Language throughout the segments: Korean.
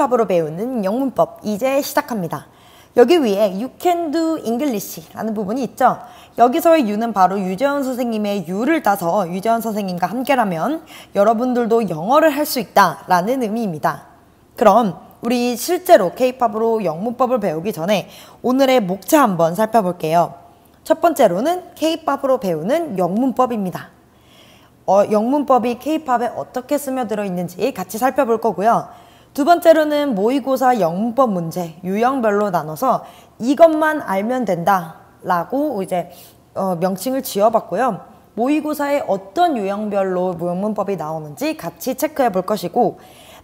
K-팝으로 배우는 영문법 이제 시작합니다. 여기 위에 You can do English라는 부분이 있죠. 여기서의 U는 바로 유재원 선생님의 U를 따서 유재원 선생님과 함께라면 여러분들도 영어를 할 수 있다라는 의미입니다. 그럼 우리 실제로 K-팝으로 영문법을 배우기 전에 오늘의 목차 한번 살펴볼게요. 첫 번째로는 K-팝으로 배우는 영문법입니다. 영문법이 K-팝에 어떻게 스며들어 있는지 같이 살펴볼 거고요. 두 번째로는 모의고사 영문법 문제 유형별로 나눠서 이것만 알면 된다 라고 이제 명칭을 지어봤고요. 모의고사에 어떤 유형별로 영문법이 나오는지 같이 체크해 볼 것이고,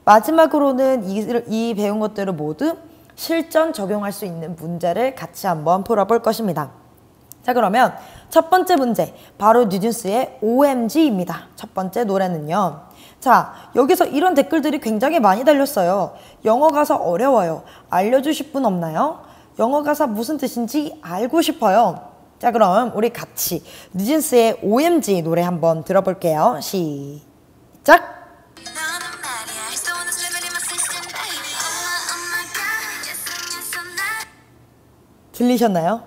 마지막으로는 이 배운 것들을 모두 실전 적용할 수 있는 문제를 같이 한번 풀어볼 것입니다. 자, 그러면 첫 번째 문제 바로 뉴진스의 OMG입니다. 첫 번째 노래는요. 자, 여기서 이런 댓글들이 굉장히 많이 달렸어요. 영어 가사 어려워요. 알려주실 분 없나요? 영어 가사 무슨 뜻인지 알고 싶어요. 자, 그럼 우리 같이 뉴진스의 OMG 노래 한번 들어볼게요. 시작! 들리셨나요?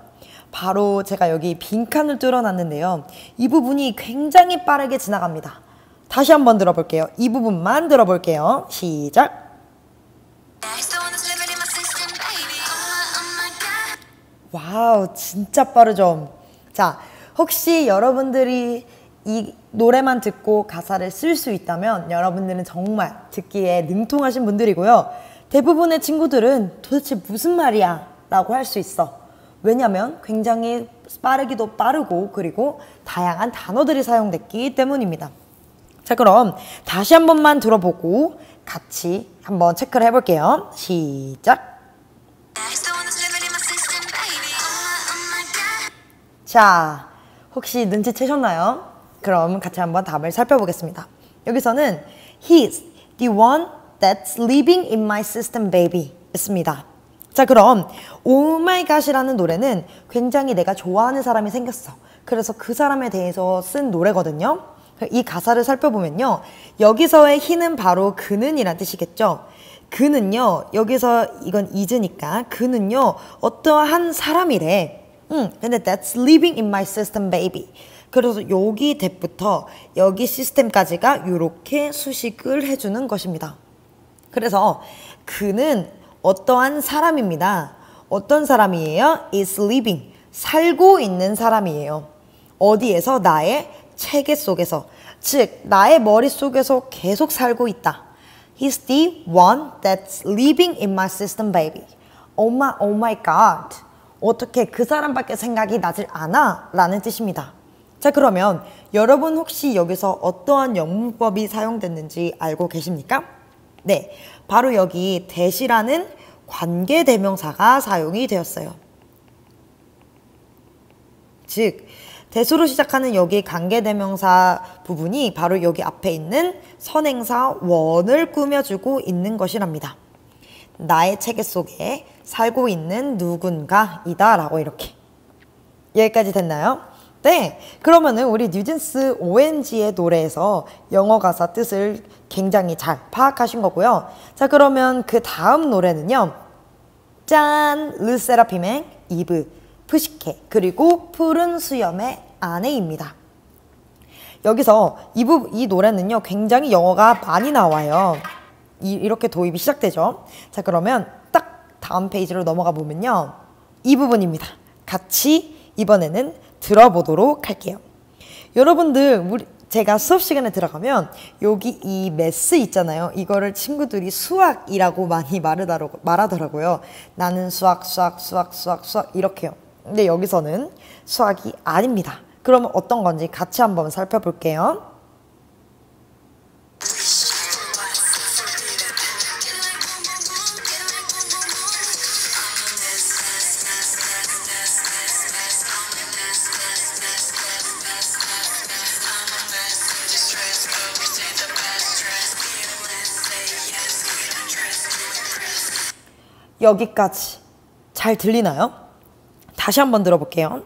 바로 제가 여기 빈칸을 뚫어놨는데요. 이 부분이 굉장히 빠르게 지나갑니다. 다시 한번 들어볼게요. 이 부분만 들어볼게요. 시작! 와우, 진짜 빠르죠? 자, 혹시 여러분들이 이 노래만 듣고 가사를 쓸 수 있다면 여러분들은 정말 듣기에 능통하신 분들이고요. 대부분의 친구들은 도대체 무슨 말이야? 라고 할 수 있어. 왜냐면 굉장히 빠르기도 빠르고 그리고 다양한 단어들이 사용됐기 때문입니다. 자, 그럼 다시 한 번만 들어보고 같이 한번 체크를 해볼게요. 시작! 자, 혹시 눈치채셨나요? 그럼 같이 한번 답을 살펴보겠습니다. 여기서는 He's the one that's living in my system, baby 있습니다. 자, 그럼 Oh My God이라는 노래는 굉장히 내가 좋아하는 사람이 생겼어. 그래서 그 사람에 대해서 쓴 노래거든요. 이 가사를 살펴보면요. 여기서의 he는 바로 그는 이란 뜻이겠죠. 그는요. 여기서 이건 is니까 그는요. 어떠한 사람이래. 근데 that's living in my system, baby. 그래서 여기 that부터 여기 시스템까지가 이렇게 수식을 해주는 것입니다. 그래서 그는 어떠한 사람입니다. 어떤 사람이에요? is living. 살고 있는 사람이에요. 어디에서? 나의 체계 속에서. 즉, 나의 머릿속에서 계속 살고 있다. He's the one that's living in my system, baby. Oh my God. 어떻게 그 사람밖에 생각이 나질 않아? 라는 뜻입니다. 자, 그러면 여러분 혹시 여기서 어떠한 영문법이 사용됐는지 알고 계십니까? 네, 바로 여기 that이라는 관계대명사가 사용이 되었어요. 즉, that으로 시작하는 여기 관계대명사 부분이 바로 여기 앞에 있는 선행사 원을 꾸며주고 있는 것이랍니다. 나의 체계 속에 살고 있는 누군가이다 라고 이렇게. 여기까지 됐나요? 네, 그러면은 우리 뉴진스 OMG의 노래에서 영어 가사 뜻을 굉장히 잘 파악하신 거고요. 자, 그러면 그 다음 노래는요. 짠! 르세라핌의 이브, 푸시케, 그리고 푸른 수염의 아내입니다. 여기서 이 노래는요. 굉장히 영어가 많이 나와요. 이렇게 도입이 시작되죠. 자, 그러면 딱 다음 페이지로 넘어가 보면요. 이 부분입니다. 같이 이번에는 들어보도록 할게요. 여러분들, 제가 수업 시간에 들어가면 여기 이 매스 있잖아요. 이거를 친구들이 수학이라고 많이 말하더라고요. 나는 수학 이렇게요. 근데 여기서는 수학이 아닙니다. 그러면 어떤 건지 같이 한번 살펴볼게요. 여기까지 잘 들리나요? 다시 한번 들어볼게요.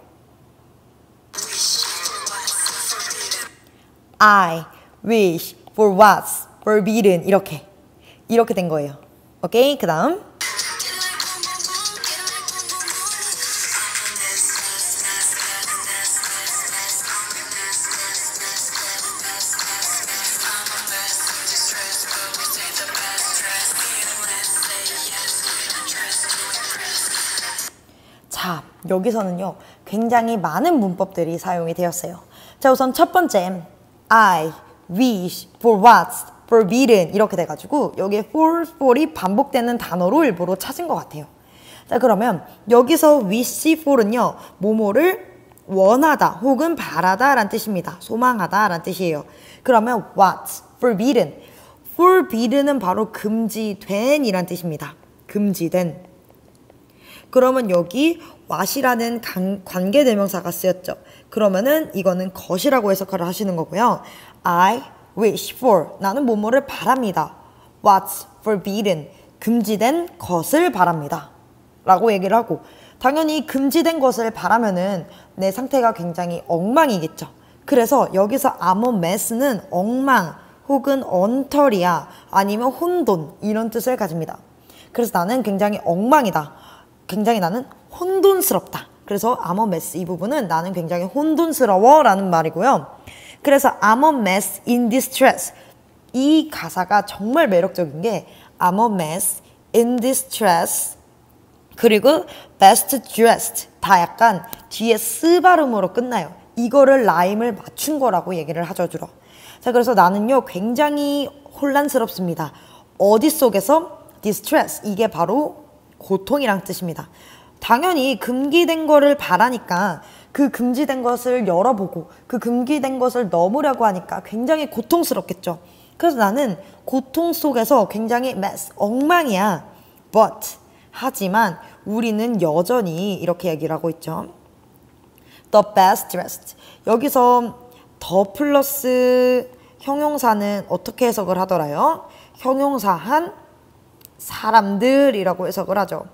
I wish for what's forbidden 이렇게 된 거예요. 오케이, 그 다음. 자, 여기서는요, 굉장히 많은 문법들이 사용이 되었어요. 자, 우선 첫 번째, I wish for what's forbidden 이렇게 돼가지고 여기에 for이 반복되는 단어로 일부러 찾은 것 같아요. 자, 그러면 여기서 wish for은요, 뭐뭐를 원하다 혹은 바라다 라는 뜻입니다. 소망하다 라는 뜻이에요. 그러면 what's forbidden, forbidden은 바로 금지된 이란 뜻입니다. 금지된. 그러면 여기 what이라는 관계대명사가 쓰였죠. 그러면은 이거는 것이라고 해석을 하시는 거고요. I wish for, 나는 뭐뭐를 바랍니다. What's forbidden, 금지된 것을 바랍니다. 라고 얘기를 하고, 당연히 금지된 것을 바라면은 내 상태가 굉장히 엉망이겠죠. 그래서 여기서 I'm a mess는 엉망 혹은 엉터리야 아니면 혼돈 이런 뜻을 가집니다. 그래서 나는 굉장히 엉망이다. 굉장히 나는 혼돈스럽다. 그래서 I'm a mess 이 부분은 나는 굉장히 혼돈스러워 라는 말이고요. 그래서 I'm a mess in distress 이 가사가 정말 매력적인 게 I'm a mess in distress 그리고 best dressed 다 약간 뒤에 스 발음으로 끝나요. 이거를 라임을 맞춘 거라고 얘기를 하죠 주로. 자, 그래서 나는요 굉장히 혼란스럽습니다. 어디 속에서? distress 이게 바로 고통이란 뜻입니다. 당연히 금기된 거를 바라니까 그 금지된 것을 열어보고 그 금기된 것을 넘으려고 하니까 굉장히 고통스럽겠죠. 그래서 나는 고통 속에서 굉장히 mess, 엉망이야. But, 하지만 우리는 여전히 이렇게 얘기를 하고 있죠. The best dressed. 여기서 더 플러스 형용사는 어떻게 해석을 하더라요? 형용사 한 사람들이라고 해석을 하죠.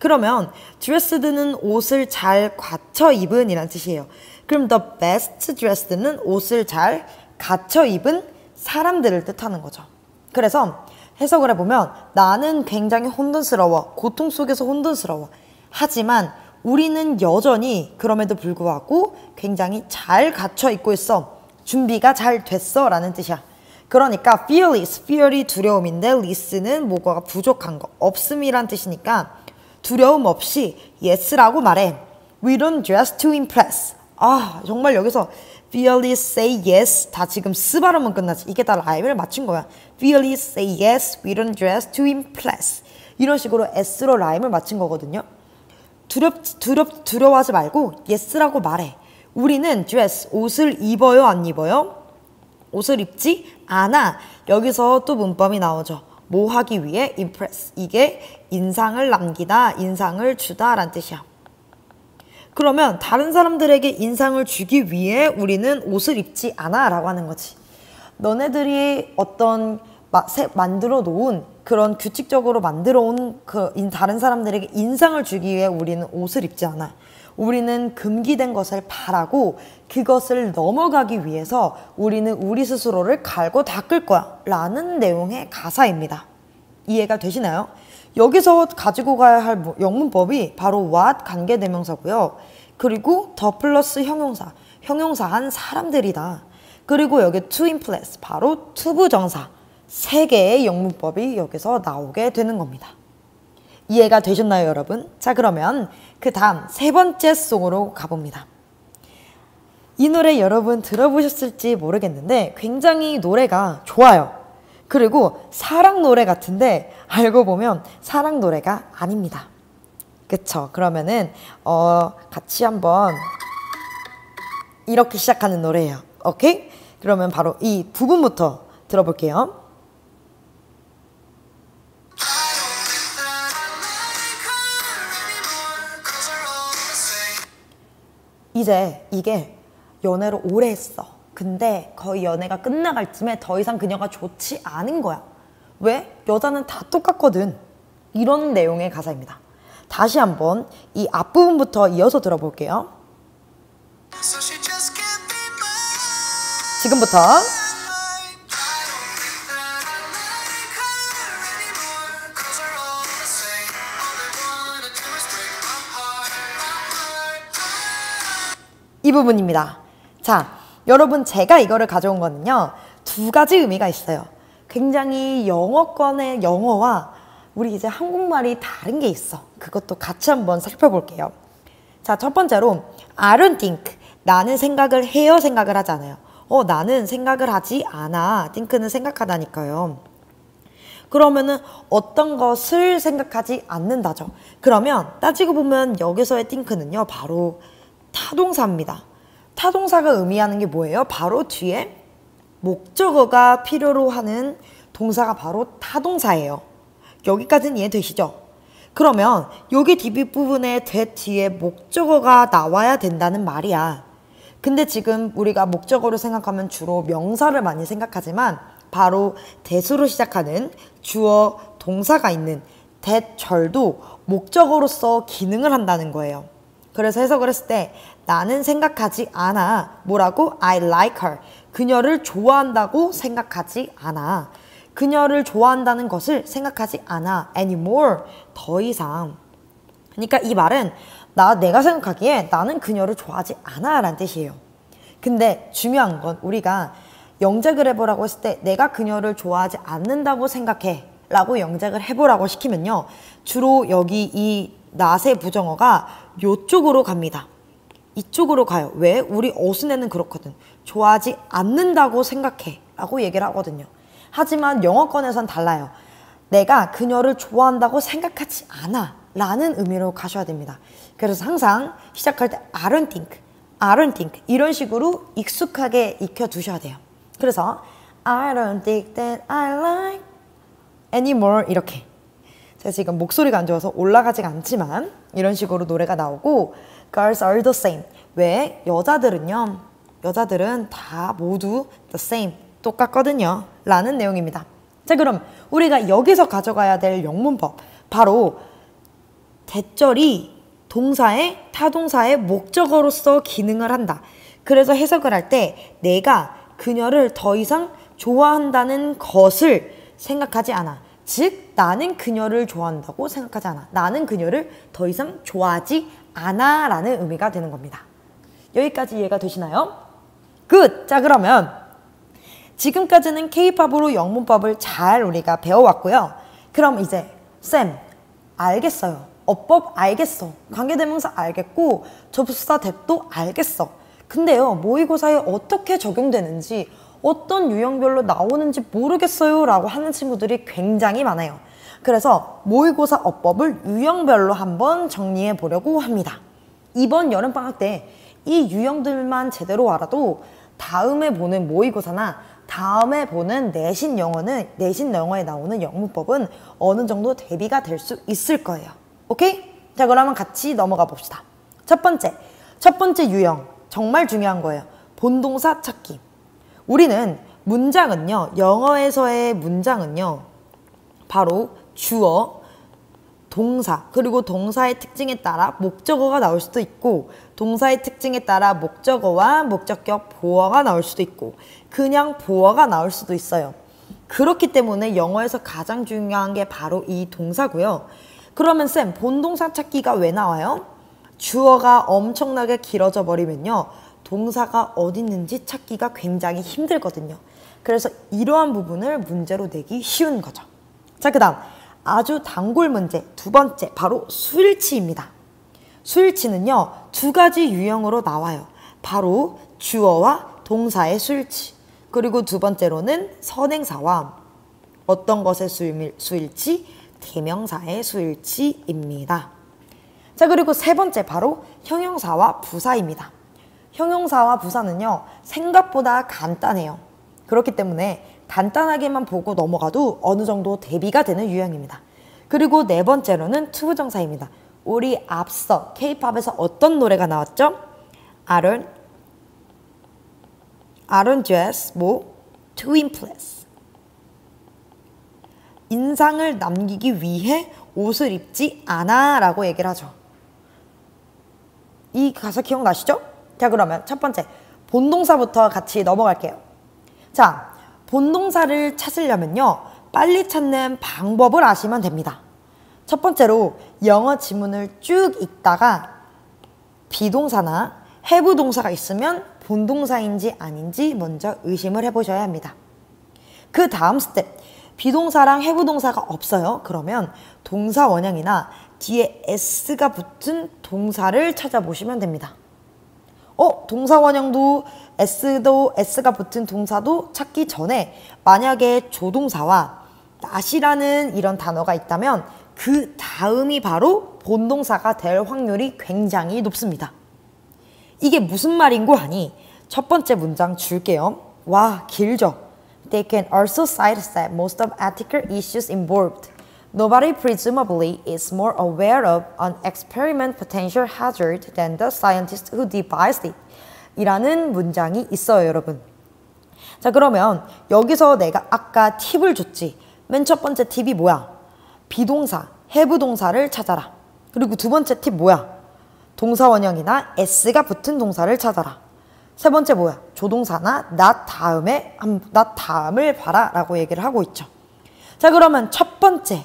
그러면 dressed는 옷을 잘 갖춰 입은 이란 뜻이에요. 그럼 the best dressed는 옷을 잘 갖춰 입은 사람들을 뜻하는 거죠. 그래서 해석을 해보면 나는 굉장히 혼돈스러워. 고통 속에서 혼돈스러워. 하지만 우리는 여전히 그럼에도 불구하고 굉장히 잘 갖춰 입고 있어. 준비가 잘 됐어 라는 뜻이야. 그러니까 fearless, fear이 두려움인데 less는 뭐가 부족한 거, 없음이란 뜻이니까 두려움 없이 yes라고 말해. We don't dress to impress. 아, 정말 여기서 fearless say yes 다 지금 스 발음은 끝나지. 이게 다 라임을 맞춘 거야. fearless say yes, we don't dress to impress. 이런 식으로 s로 라임을 맞춘 거거든요. 두려워하지 말고 yes라고 말해. 우리는 dress, 옷을 입어요, 안 입어요? 옷을 입지 않아. 여기서 또 문법이 나오죠. 뭐 하기 위해? impress. 이게 인상을 남기다, 인상을 주다 라는 뜻이야. 그러면 다른 사람들에게 인상을 주기 위해 우리는 옷을 입지 않아 라고 하는 거지. 너네들이 어떤 만들어 놓은 그런 규칙적으로 만들어 온 다른 사람들에게 인상을 주기 위해 우리는 옷을 입지 않아. 우리는 금기된 것을 바라고 그것을 넘어가기 위해서 우리는 우리 스스로를 갈고 닦을 거야 라는 내용의 가사입니다. 이해가 되시나요? 여기서 가지고 가야 할 영문법이 바로 what 관계대명사고요. 그리고 더 플러스 형용사, 형용사한 사람들이다. 그리고 여기 to impress, 바로 투부정사. 세 개의 영문법이 여기서 나오게 되는 겁니다. 이해가 되셨나요, 여러분? 자, 그러면 그 다음 세 번째 송으로 가봅니다. 이 노래 여러분 들어보셨을지 모르겠는데 굉장히 노래가 좋아요. 그리고 사랑 노래 같은데 알고 보면 사랑 노래가 아닙니다. 그쵸? 그러면은 같이 한번 이렇게 시작하는 노래예요. 오케이? 그러면 바로 이 부분부터 들어볼게요. 이제 이게 연애를 오래 했어. 근데 거의 연애가 끝나갈 쯤에 더 이상 그녀가 좋지 않은 거야. 왜? 여자는 다 똑같거든. 이런 내용의 가사입니다. 다시 한번 이 앞부분부터 이어서 들어볼게요. 지금부터 이 부분입니다. 자, 여러분 제가 이거를 가져온 거는요. 두 가지 의미가 있어요. 굉장히 영어권의 영어와 우리 이제 한국말이 다른 게 있어. 그것도 같이 한번 살펴볼게요. 자, 첫 번째로 I don't think. 나는 생각을 해요, 생각을 하지 않아요. 나는 생각을 하지 않아. think는 생각하다니까요. 그러면은 어떤 것을 생각하지 않는다죠. 그러면 따지고 보면 여기서의 think는요. 바로 타동사입니다. 타동사가 의미하는 게 뭐예요? 바로 뒤에 목적어가 필요로 하는 동사가 바로 타동사예요. 여기까지는 이해되시죠? 그러면 여기 뒷부분에 that 뒤에 목적어가 나와야 된다는 말이야. 근데 지금 우리가 목적어로 생각하면 주로 명사를 많이 생각하지만 바로 that으로 시작하는 주어 동사가 있는 that 절도 목적어로서 기능을 한다는 거예요. 그래서 해석을 했을 때 나는 생각하지 않아. 뭐라고? I like her. 그녀를 좋아한다고 생각하지 않아. 그녀를 좋아한다는 것을 생각하지 않아. anymore. 더 이상. 그러니까 이 말은 내가 생각하기에 나는 그녀를 좋아하지 않아 라는 뜻이에요. 근데 중요한 건 우리가 영작을 해보라고 했을 때 내가 그녀를 좋아하지 않는다고 생각해 라고 영작을 해보라고 시키면요. 주로 여기 이 not의 부정어가 이쪽으로 갑니다. 이쪽으로 가요. 왜? 우리 어순에는 그렇거든. 좋아하지 않는다고 생각해 라고 얘기를 하거든요. 하지만 영어권에선 달라요. 내가 그녀를 좋아한다고 생각하지 않아 라는 의미로 가셔야 됩니다. 그래서 항상 시작할 때 I don't think, I don't think 이런 식으로 익숙하게 익혀두셔야 돼요. 그래서 I don't think that I like anymore 이렇게. 제가 지금 목소리가 안 좋아서 올라가지가 않지만 이런 식으로 노래가 나오고 Girls are the same. 왜? 여자들은 다 모두 the same. 똑같거든요. 라는 내용입니다. 자, 그럼 우리가 여기서 가져가야 될 영문법. 바로 대절이 타동사의 목적어로서 기능을 한다. 그래서 해석을 할 때 내가 그녀를 더 이상 좋아한다는 것을 생각하지 않아. 즉 나는 그녀를 좋아한다고 생각하지 않아. 나는 그녀를 더 이상 좋아하지 않아 라는 의미가 되는 겁니다. 여기까지 이해가 되시나요? 굿! 자, 그러면 지금까지는 K-팝으로 영문법을 잘 우리가 배워왔고요. 그럼 이제 쌤, 알겠어요. 어법 알겠어. 관계대명사 알겠고 접수사 대도 알겠어. 근데요, 모의고사에 어떻게 적용되는지 어떤 유형별로 나오는지 모르겠어요 라고 하는 친구들이 굉장히 많아요. 그래서 모의고사 어법을 유형별로 한번 정리해 보려고 합니다. 이번 여름방학 때 이 유형들만 제대로 알아도 다음에 보는 모의고사나 다음에 보는 내신 영어에 나오는 영문법은 어느 정도 대비가 될 수 있을 거예요. 오케이? 자, 그러면 같이 넘어가 봅시다. 첫 번째 유형 정말 중요한 거예요. 본동사 찾기. 우리는 문장은요, 영어에서의 문장은요, 바로 주어, 동사, 그리고 동사의 특징에 따라 목적어가 나올 수도 있고 동사의 특징에 따라 목적어와 목적격 보어가 나올 수도 있고 그냥 보어가 나올 수도 있어요. 그렇기 때문에 영어에서 가장 중요한 게 바로 이 동사고요. 그러면 쌤, 본동사 찾기가 왜 나와요? 주어가 엄청나게 길어져 버리면요, 동사가 어디 있는지 찾기가 굉장히 힘들거든요. 그래서 이러한 부분을 문제로 내기 쉬운 거죠. 자, 그 다음 아주 단골 문제 두 번째, 바로 수일치입니다. 수일치는요, 두 가지 유형으로 나와요. 바로 주어와 동사의 수일치, 그리고 두 번째로는 선행사와 어떤 것의 수일치? 대명사의 수일치입니다. 자, 그리고 세 번째, 바로 형용사와 부사입니다. 형용사와 부사는요, 생각보다 간단해요. 그렇기 때문에 간단하게만 보고 넘어가도 어느 정도 대비가 되는 유형입니다. 그리고 네 번째로는 투부정사입니다. 우리 앞서 K-팝에서 어떤 노래가 나왔죠? I don't dress to impress. 인상을 남기기 위해 옷을 입지 않아 라고 얘기를 하죠. 이 가사 기억나시죠? 자, 그러면 첫 번째 본동사부터 같이 넘어갈게요. 자, 본동사를 찾으려면요, 빨리 찾는 방법을 아시면 됩니다. 첫 번째로 영어 지문을 쭉 읽다가 비동사나 have 동사가 있으면 본동사인지 아닌지 먼저 의심을 해보셔야 합니다. 그 다음 스텝, 비동사랑 have 동사가 없어요. 그러면 동사 원형이나 뒤에 s가 붙은 동사를 찾아보시면 됩니다. 동사 원형도 s가 붙은 동사도 찾기 전에 만약에 조동사와 not이라는 이런 단어가 있다면 그 다음이 바로 본동사가 될 확률이 굉장히 높습니다. 이게 무슨 말인고 하니 첫 번째 문장 줄게요. 와, 길죠? They can also sidestep most of ethical issues involved. Nobody presumably is more aware of an experiment potential hazard than the scientist who devised it. 이라는 문장이 있어요, 여러분. 자, 그러면 여기서 내가 아까 팁을 줬지. 맨 첫 번째 팁이 뭐야? 비동사, have 동사를 찾아라. 그리고 두 번째 팁 뭐야? 동사 원형이나 s가 붙은 동사를 찾아라. 세 번째 뭐야? 조동사나 not 다음을 봐라 라고 얘기를 하고 있죠. 자, 그러면 첫 번째,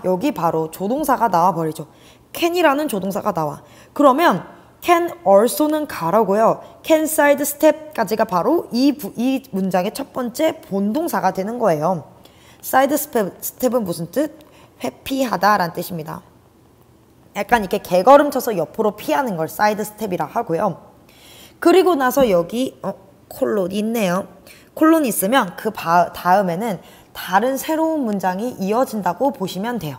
여기 바로 조동사가 나와버리죠. can이라는 조동사가 나와. 그러면 can also는 가라고요. can sidestep까지가 바로 이 문장의 첫 번째 본동사가 되는 거예요. sidestep은 무슨 뜻? 회피하다 라는 뜻입니다. 약간 이렇게 개걸음 쳐서 옆으로 피하는 걸 sidestep이라 하고요. 그리고 나서 여기 콜론이 있네요. 콜론이 있으면 그 다음에는 다른 새로운 문장이 이어진다고 보시면 돼요.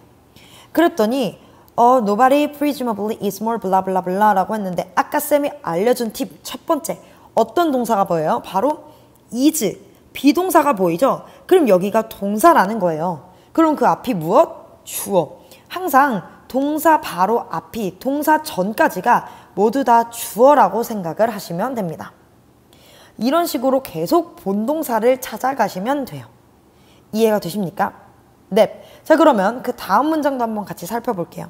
그랬더니 nobody presumably is more blah blah blah 라고 했는데 아까 쌤이 알려준 팁 첫 번째 어떤 동사가 보여요? 바로 is, 비동사가 보이죠? 그럼 여기가 동사라는 거예요. 그럼 그 앞이 무엇? 주어. 항상 동사 바로 앞이 동사 전까지가 모두 다 주어라고 생각을 하시면 됩니다. 이런 식으로 계속 본동사를 찾아가시면 돼요. 이해가 되십니까? 네. 자, 그러면 그 다음 문장도 한번 같이 살펴볼게요.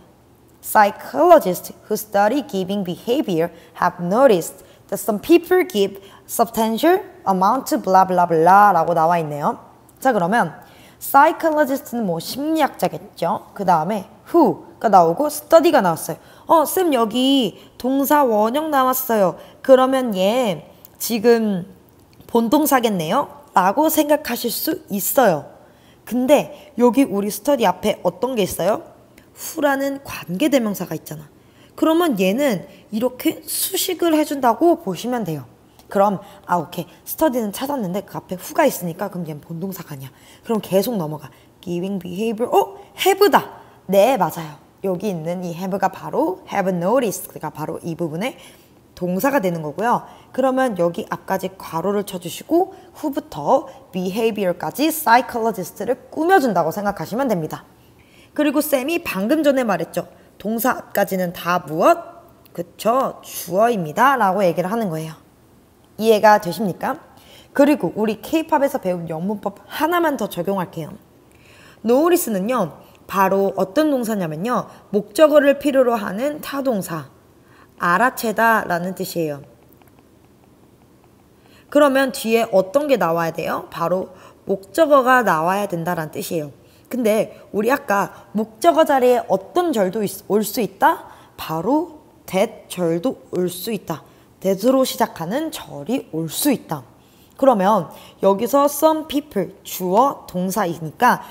Psychologists who study giving behavior have noticed that some people give substantial amount to blah blah blah 라고 나와 있네요. 자, 그러면 psychologist는 뭐 심리학자겠죠. 그 다음에 who가 나오고 study가 나왔어요. 쌤 여기 동사 원형 나왔어요. 그러면 얘 지금 본동사겠네요? 라고 생각하실 수 있어요. 근데 여기 우리 study 앞에 어떤 게 있어요? who라는 관계대명사가 있잖아. 그러면 얘는 이렇게 수식을 해준다고 보시면 돼요. 그럼 오케이. study는 찾았는데 그 앞에 who가 있으니까 그럼 얘는 본동사가 아니야. 그럼 계속 넘어가. giving behavior. have다. 네, 맞아요. 여기 있는 이 have가 바로 have noticed가 바로 이 부분의 동사가 되는 거고요. 그러면 여기 앞까지 괄호를 쳐주시고 who부터 behavior까지 psychologist를 꾸며준다고 생각하시면 됩니다. 그리고 쌤이 방금 전에 말했죠. 동사 앞까지는 다 무엇? 그쵸, 주어입니다 라고 얘기를 하는 거예요. 이해가 되십니까? 그리고 우리 K-팝에서 배운 영문법 하나만 더 적용할게요. notice는요, 바로 어떤 동사냐면요, 목적어를 필요로 하는 타동사, 알아채다 라는 뜻이에요. 그러면 뒤에 어떤 게 나와야 돼요? 바로 목적어가 나와야 된다라는 뜻이에요. 근데 우리 아까 목적어 자리에 어떤 절도 올 수 있다? 바로 that 절도 올 수 있다. that으로 시작하는 절이 올 수 있다. 그러면 여기서 some people 주어 동사이니까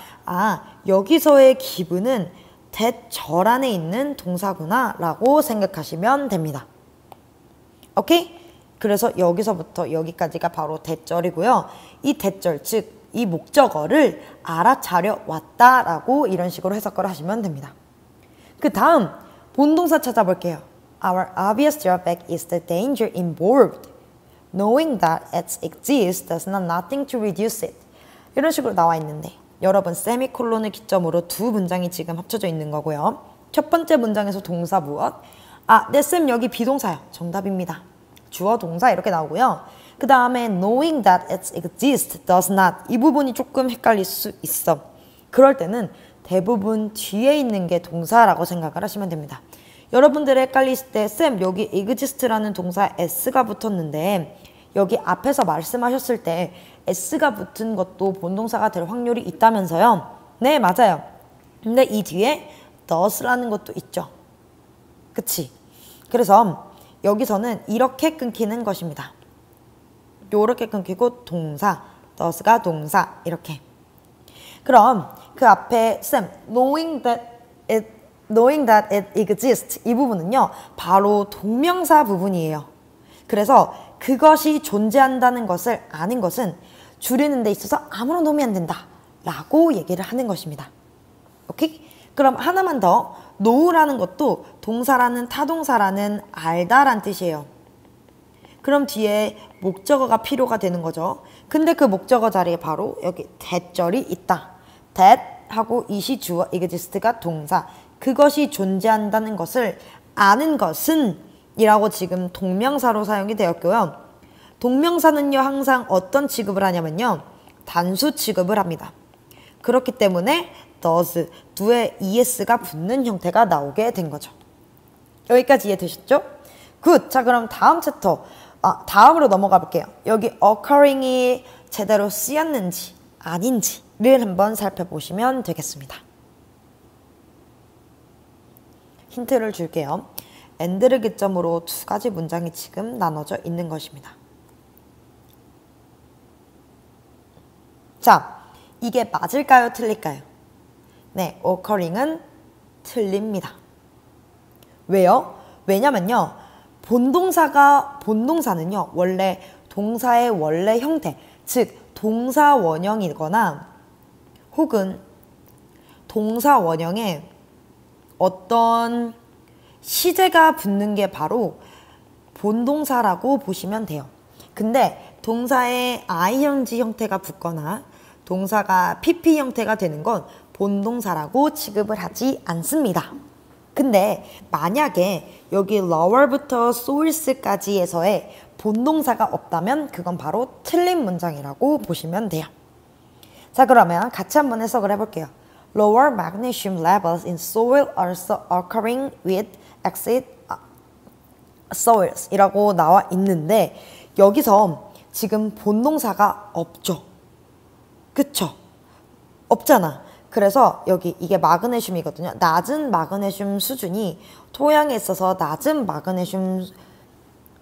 여기서의 기분은 that 절 안에 있는 동사구나 라고 생각하시면 됩니다. 오케이? 그래서 여기서부터 여기까지가 바로 that 절이고요. 이 that 절, 즉 이 목적어를 알아차려 왔다라고 이런 식으로 해석을 하시면 됩니다. 그 다음 본동사 찾아볼게요. Our obvious drawback is the danger involved. Knowing that it exists does nothing to reduce it. 이런 식으로 나와 있는데 여러분 세미콜론을 기점으로 두 문장이 지금 합쳐져 있는 거고요. 첫 번째 문장에서 동사 무엇? 네 쌤 여기 비동사요. 정답입니다. 주어 동사 이렇게 나오고요. 그 다음에 knowing that it exists does not 이 부분이 조금 헷갈릴 수 있어. 그럴 때는 대부분 뒤에 있는 게 동사라고 생각을 하시면 됩니다. 여러분들이 헷갈리실 때 쌤 여기 exist라는 동사에 s가 붙었는데 여기 앞에서 말씀하셨을 때 s가 붙은 것도 본동사가 될 확률이 있다면서요? 네, 맞아요. 근데 이 뒤에 does라는 것도 있죠. 그치? 그래서 여기서는 이렇게 끊기는 것입니다. 요렇게 끊기고 동사, does가 동사 이렇게. 그럼 그 앞에 쌤, knowing that it exists 이 부분은요 바로 동명사 부분이에요. 그래서 그것이 존재한다는 것을 아는 것은 줄이는 데 있어서 아무런 도움이 안 된다 라고 얘기를 하는 것입니다. 오케이? 그럼 하나만 더, know라는 것도 동사라는 타동사라는 알다란 뜻이에요. 그럼 뒤에 목적어가 필요가 되는 거죠. 근데 그 목적어 자리에 바로 여기 that절이 있다. that 하고 it이 주어, exist가 동사. 그것이 존재한다는 것을 아는 것은 이라고 지금 동명사로 사용이 되었고요. 동명사는요 항상 어떤 취급을 하냐면요 단수 취급을 합니다. 그렇기 때문에 does, do에 es가 붙는 형태가 나오게 된 거죠. 여기까지 이해되셨죠? 굿! 자 그럼 다음 챕터 다음으로 넘어가 볼게요. 여기 occurring이 제대로 쓰였는지 아닌지를 한번 살펴보시면 되겠습니다. 힌트를 줄게요. and를 기점으로 두 가지 문장이 지금 나눠져 있는 것입니다. 자, 이게 맞을까요? 틀릴까요? 네, occurring은 틀립니다. 왜요? 왜냐면요, 본동사는요, 원래 동사의 원래 형태, 즉, 동사 원형이거나 혹은 동사 원형에 어떤 시제가 붙는 게 바로 본동사라고 보시면 돼요. 근데 동사에 ING 형태가 붙거나 동사가 PP 형태가 되는 건 본동사라고 취급을 하지 않습니다. 근데 만약에 여기 lower부터 source까지 해서의 본동사가 없다면 그건 바로 틀린 문장이라고 보시면 돼요. 자 그러면 같이 한번 해석을 해볼게요. Lower magnesium levels in soil are occurring with exit soils 이라고 나와 있는데 여기서 지금 본동사가 없죠. 그쵸? 없잖아. 그래서 여기 이게 마그네슘이거든요. 낮은 마그네슘 수준이 토양에 있어서 낮은 마그네슘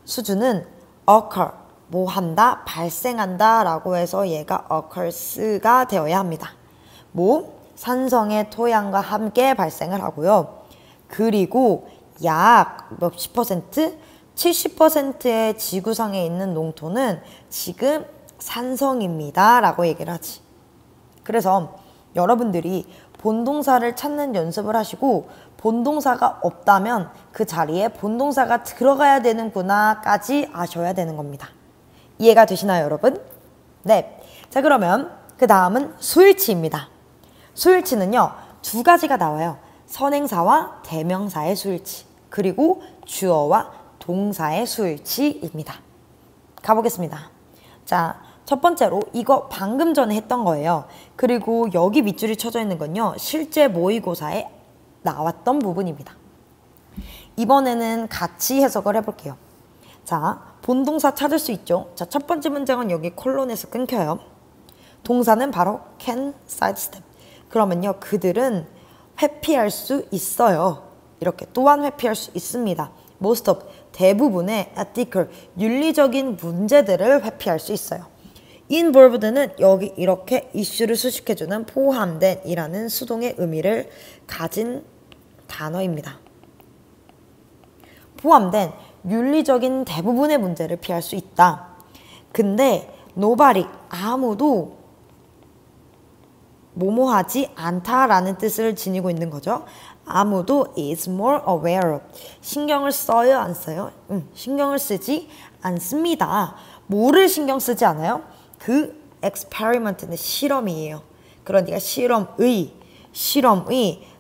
수준은 occur, 뭐 한다, 발생한다 라고 해서 얘가 occur스가 되어야 합니다. 뭐 산성의 토양과 함께 발생을 하고요. 그리고 약 몇십 퍼센트? 70%의 지구상에 있는 농토는 지금 산성입니다 라고 얘기를 하지. 그래서 여러분들이 본동사를 찾는 연습을 하시고 본동사가 없다면 그 자리에 본동사가 들어가야 되는구나 까지 아셔야 되는 겁니다. 이해가 되시나요 여러분? 네. 자 그러면 그 다음은 수일치입니다. 수일치는요 두 가지가 나와요. 선행사와 대명사의 수일치 그리고 주어와 동사의 수일치입니다. 가보겠습니다. 자, 첫 번째로 이거 방금 전에 했던 거예요. 그리고 여기 밑줄이 쳐져 있는 건요. 실제 모의고사에 나왔던 부분입니다. 이번에는 같이 해석을 해볼게요. 자, 본동사 찾을 수 있죠. 자, 첫 번째 문장은 여기 콜론에서 끊겨요. 동사는 바로 can sidestep. 그러면요. 그들은 회피할 수 있어요. 이렇게 또한 회피할 수 있습니다. most of, 대부분의 ethical, 윤리적인 문제들을 회피할 수 있어요. involved는 여기 이렇게 이슈를 수식해주는 포함된 이라는 수동의 의미를 가진 단어입니다. 포함된 윤리적인 대부분의 문제를 피할 수 있다. 근데 nobody, 아무도 뭐뭐하지 않다라는 뜻을 지니고 있는 거죠. 아무도 is more aware of. 신경을 써요? 안 써요? 신경을 쓰지 않습니다. 뭐를 신경 쓰지 않아요? 그 experiment는 실험이에요. 그러니까 실험의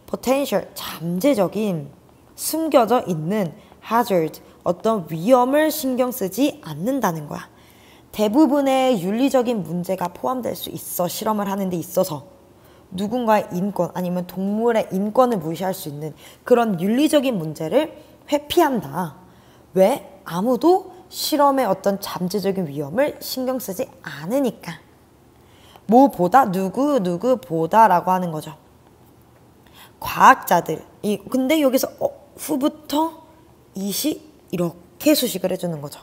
potential, 잠재적인 숨겨져 있는 hazard, 어떤 위험을 신경 쓰지 않는다는 거야. 대부분의 윤리적인 문제가 포함될 수 있어. 실험을 하는 데 있어서. 누군가의 인권 아니면 동물의 인권을 무시할 수 있는 그런 윤리적인 문제를 회피한다. 왜? 아무도 실험의 어떤 잠재적인 위험을 신경 쓰지 않으니까. 뭐보다 누구보다라고 하는 거죠. 과학자들. 근데 여기서 후부터 이시 이렇게 이렇게 수식을 해주는 거죠.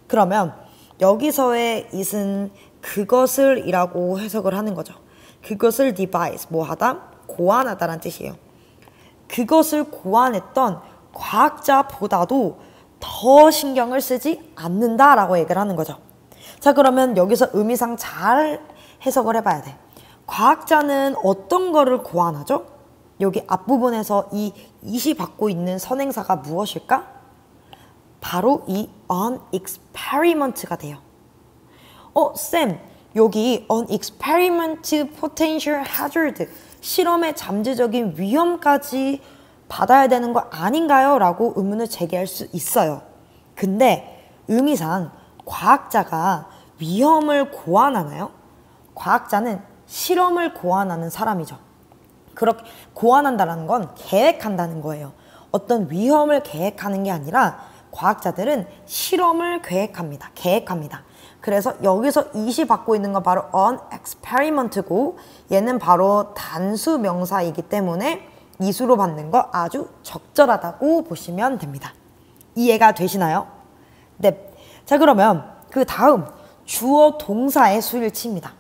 그러면 여기서의 it은 그것을 이라고 해석을 하는 거죠. 그것을 devise, 뭐 하다? 고안하다라는 뜻이에요. 그것을 고안했던 과학자보다도 더 신경을 쓰지 않는다라고 얘기를 하는 거죠. 자, 그러면 여기서 의미상 잘 해석을 해봐야 돼. 과학자는 어떤 거를 고안하죠? 여기 앞부분에서 이 it이 받고 있는 선행사가 무엇일까? 바로 이 an experiment가 돼요. 쌤, 여기 an experiment potential hazard, 실험의 잠재적인 위험까지 받아야 되는 거 아닌가요? 라고 의문을 제기할 수 있어요. 근데 의미상 과학자가 위험을 고안하나요? 과학자는 실험을 고안하는 사람이죠. 그렇게 고안한다는 건 계획한다는 거예요. 어떤 위험을 계획하는 게 아니라 과학자들은 실험을 계획합니다. 그래서 여기서 it이 받고 있는 건 바로 an experiment고 얘는 바로 단수 명사이기 때문에 it으로 받는 거 아주 적절하다고 보시면 됩니다. 이해가 되시나요? 네. 자, 그러면 그 다음 주어 동사의 수일치입니다.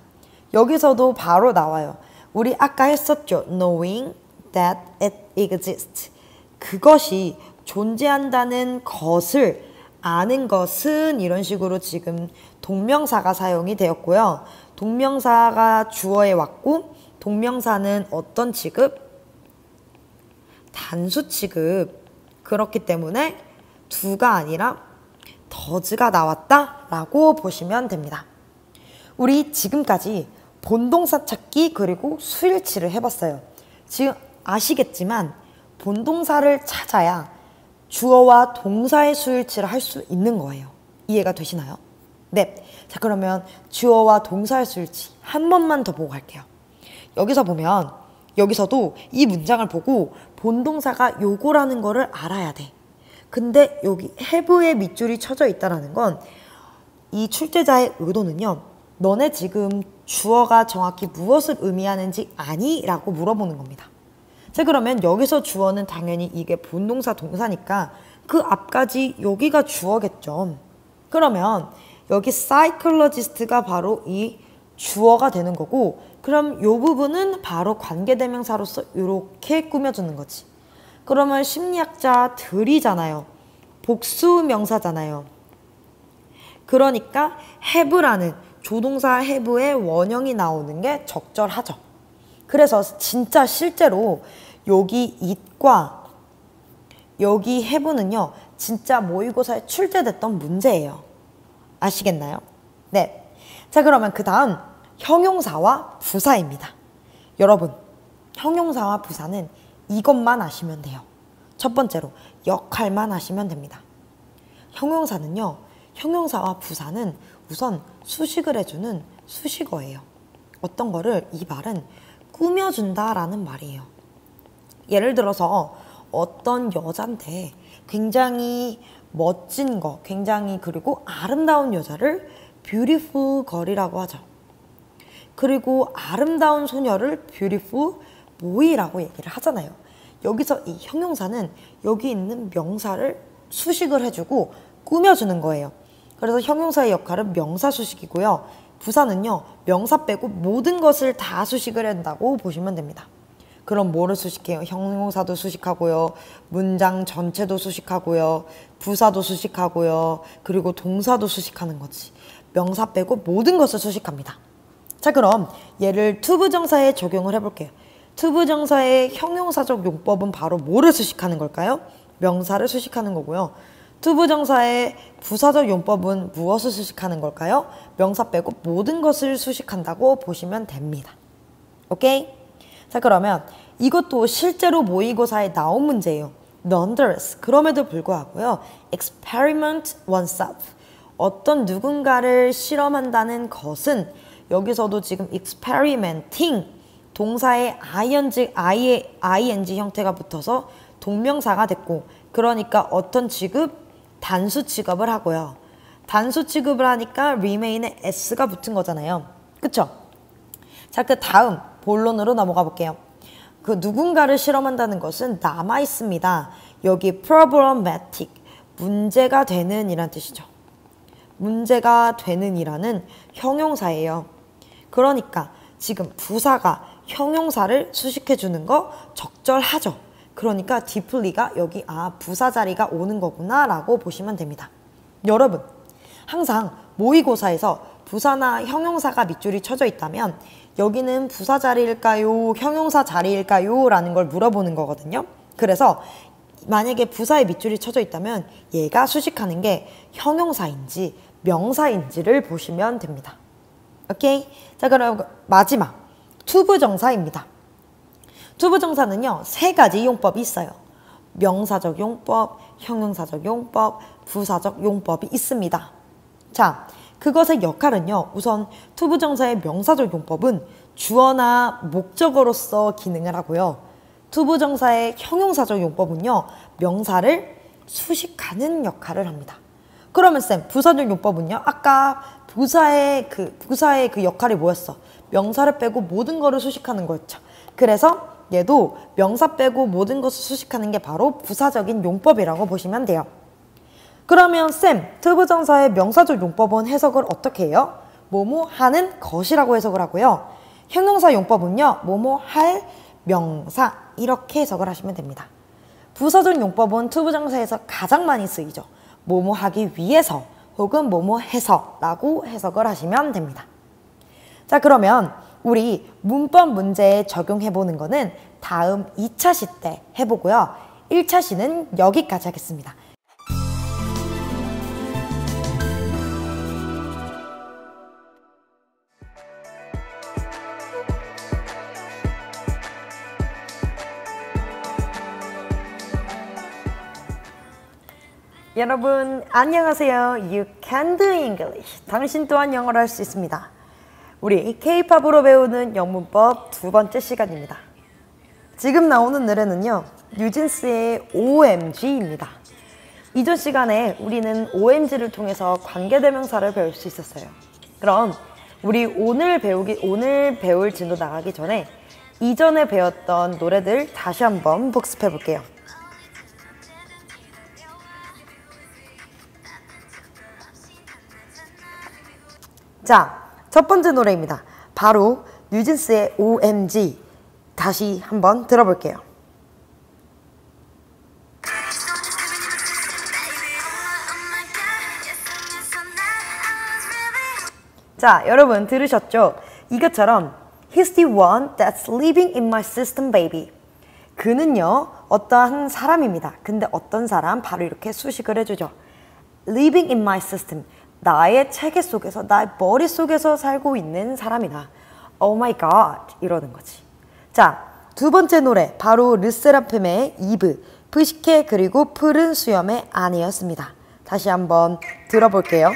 여기서도 바로 나와요. 우리 아까 했었죠. knowing that it exists. 그것이 존재한다는 것을 아는 것은 이런 식으로 지금 동명사가 사용이 되었고요. 동명사가 주어에 왔고 동명사는 어떤 취급? 단수 취급. 그렇기 때문에 do가 아니라 does가 나왔다라고 보시면 됩니다. 우리 지금까지 본동사 찾기 그리고 수일치를 해봤어요. 지금 아시겠지만 본동사를 찾아야 주어와 동사의 수일치를 할 수 있는 거예요. 이해가 되시나요? 네. 자, 그러면 주어와 동사의 수일치 한 번만 더 보고 갈게요. 여기서 보면 여기서도 이 문장을 보고 본동사가 요거라는 거를 알아야 돼. 근데 여기 have의 밑줄이 쳐져 있다는 건 이 출제자의 의도는요. 너네 지금 주어가 정확히 무엇을 의미하는지 아니? 라고 물어보는 겁니다. 자, 그러면 여기서 주어는 당연히 이게 본동사 동사니까 그 앞까지 여기가 주어겠죠. 그러면 여기 psychologist가 바로 이 주어가 되는 거고 그럼 이 부분은 바로 관계대명사로서 이렇게 꾸며주는 거지. 그러면 심리학자들이잖아요. 복수 명사잖아요. 그러니까 have라는 조동사 have의 원형이 나오는 게 적절하죠. 그래서 진짜 실제로 여기 it과 여기 have는요. 진짜 모의고사에 출제됐던 문제예요. 아시겠나요? 네. 자, 그러면 그 다음 형용사와 부사입니다. 여러분, 형용사와 부사는 이것만 아시면 돼요. 첫 번째로 역할만 아시면 됩니다. 형용사는요. 형용사와 부사는 우선 수식을 해주는 수식어예요. 어떤 거를 이 말은 꾸며준다라는 말이에요. 예를 들어서 어떤 여잔데 굉장히 멋진 거, 굉장히 그리고 아름다운 여자를 beautiful girl이라고 하죠. 그리고 아름다운 소녀를 beautiful boy라고 얘기를 하잖아요. 여기서 이 형용사는 여기 있는 명사를 수식을 해주고 꾸며주는 거예요. 그래서 형용사의 역할은 명사 수식이고요. 부사는요. 명사 빼고 모든 것을 다 수식을 한다고 보시면 됩니다. 그럼 뭐를 수식해요? 형용사도 수식하고요. 문장 전체도 수식하고요. 부사도 수식하고요. 그리고 동사도 수식하는 거지. 명사 빼고 모든 것을 수식합니다. 자, 그럼 얘를 투부정사에 적용을 해볼게요. 투부정사의 형용사적 용법은 바로 뭐를 수식하는 걸까요? 명사를 수식하는 거고요. 투부정사의 부사적 용법은 무엇을 수식하는 걸까요? 명사 빼고 모든 것을 수식한다고 보시면 됩니다. 오케이? 자, 그러면 이것도 실제로 모의고사에 나온 문제예요. Nonetheless, 그럼에도 불구하고요. Experiment oneself, 어떤 누군가를 실험한다는 것은 여기서도 지금 experimenting, 동사의 ing 형태가 붙어서 동명사가 됐고 그러니까 어떤 취급? 단수 취급을 하고요. 단수 취급을 하니까 remain에 s가 붙은 거잖아요. 그쵸? 자, 그 다음 본론으로 넘어가 볼게요. 그 누군가를 실험한다는 것은 남아있습니다. 여기 problematic, 문제가 되는 이란 뜻이죠. 문제가 되는 이라는 형용사예요. 그러니까 지금 부사가 형용사를 수식해 주는 거 적절하죠. 그러니까 deeply가 여기 부사 자리가 오는 거구나 라고 보시면 됩니다. 여러분, 항상 모의고사에서 부사나 형용사가 밑줄이 쳐져 있다면 여기는 부사 자리일까요? 형용사 자리일까요? 라는 걸 물어보는 거거든요. 그래서 만약에 부사에 밑줄이 쳐져 있다면 얘가 수식하는 게 형용사인지 명사인지를 보시면 됩니다. 오케이? 자, 그럼 마지막 투부정사입니다. 투부정사는요, 3가지 용법이 있어요. 명사적 용법, 형용사적 용법, 부사적 용법이 있습니다. 자, 그것의 역할은요, 우선 투부정사의 명사적 용법은 주어나 목적어로서 기능을 하고요. 투부정사의 형용사적 용법은요, 명사를 수식하는 역할을 합니다. 그러면 쌤, 부사적 용법은요? 아까 부사의 그 역할이 뭐였어? 명사를 빼고 모든 거를 수식하는 거였죠. 그래서 얘도 명사 빼고 모든 것을 수식하는 게 바로 부사적인 용법이라고 보시면 돼요. 그러면 쌤, 투부정사의 명사적 용법은 해석을 어떻게 해요? 뭐뭐 하는 것이라고 해석을 하고요. 형용사 용법은요, 뭐뭐 할 명사 이렇게 해석을 하시면 됩니다. 부사적 용법은 투부정사에서 가장 많이 쓰이죠. 뭐뭐 하기 위해서 혹은 뭐뭐 해서 라고 해석을 하시면 됩니다. 자, 그러면 우리 문법 문제에 적용해보는 거는 다음 2차 시 때 해보고요. 1차 시는 여기까지 하겠습니다. 여러분 안녕하세요. You can do English. 당신 또한 영어를 할 수 있습니다. 우리 K-팝으로 배우는 영문법 2번째 시간입니다. 지금 나오는 노래는요, 뉴진스의 OMG입니다. 이전 시간에 우리는 OMG를 통해서 관계대명사를 배울 수 있었어요. 그럼 우리 오늘 배울 진도 나가기 전에 이전에 배웠던 노래들 다시 한번 복습해 볼게요. 자, 첫 번째 노래입니다. 바로 뉴진스의 OMG. 다시 한번 들어볼게요. 자, 여러분 들으셨죠? 이것처럼 He's the one that's living in my system, baby. 그는요, 어떠한 사람입니다. 근데 어떤 사람? 바로 이렇게 수식을 해주죠. Living in my system. 나의 체계 속에서, 나의 머릿속에서 살고 있는 사람이다. Oh my god. 이러는 거지. 자, 두 번째 노래. 바로 르세라핌의 이브, 프시케 그리고 푸른 수염의 아내였습니다. 다시 한번 들어볼게요.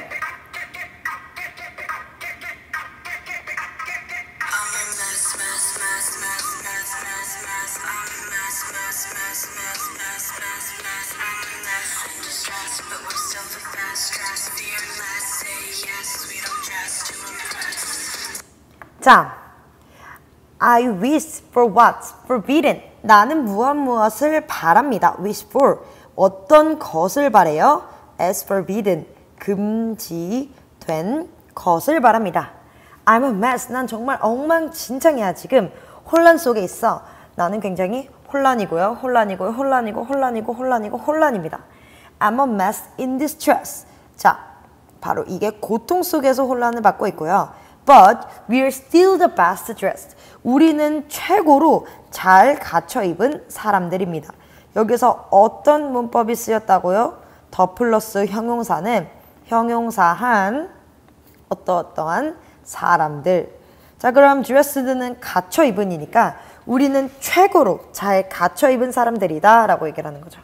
자, I wish for what's forbidden. 나는 무엇을 바랍니다. wish for. 어떤 것을 바래요? as forbidden. 금지된 것을 바랍니다. I'm a mess. 난 정말 엉망진창이야. 지금 혼란 속에 있어. 나는 굉장히 혼란이고요. 혼란입니다. I'm a mess in distress. 자, 바로 이게 고통 속에서 혼란을 받고 있고요. But we're still the best dressed. 우리는 최고로 잘 갖춰 입은 사람들입니다. 여기서 어떤 문법이 쓰였다고요? 더 플러스 형용사는 형용사한 어떠한 사람들. 자, 그럼 dressed는 갖춰 입은이니까 우리는 최고로 잘 갖춰 입은 사람들이다 라고 얘기를 하는 거죠.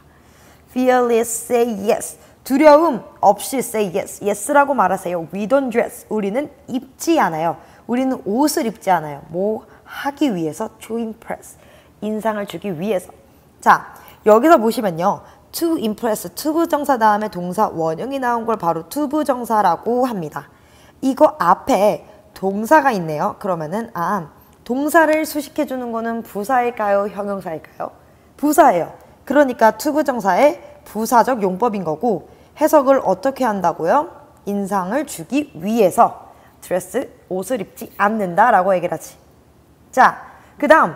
Fearless say yes. 두려움 없이 say yes. yes라고 말하세요. We don't dress. 우리는 입지 않아요. 우리는 옷을 입지 않아요. 뭐 하기 위해서? To impress. 인상을 주기 위해서. 자, 여기서 보시면요. to impress, 투부정사 다음에 동사 원형이 나온 걸 바로 투부정사라고 합니다. 이거 앞에 동사가 있네요. 그러면은 동사를 수식해 주는 거는 부사일까요? 형용사일까요? 부사예요. 그러니까 투부정사의 부사적 용법인 거고 해석을 어떻게 한다고요? 인상을 주기 위해서 드레스, 옷을 입지 않는다라고 얘기를 하지. 자, 그 다음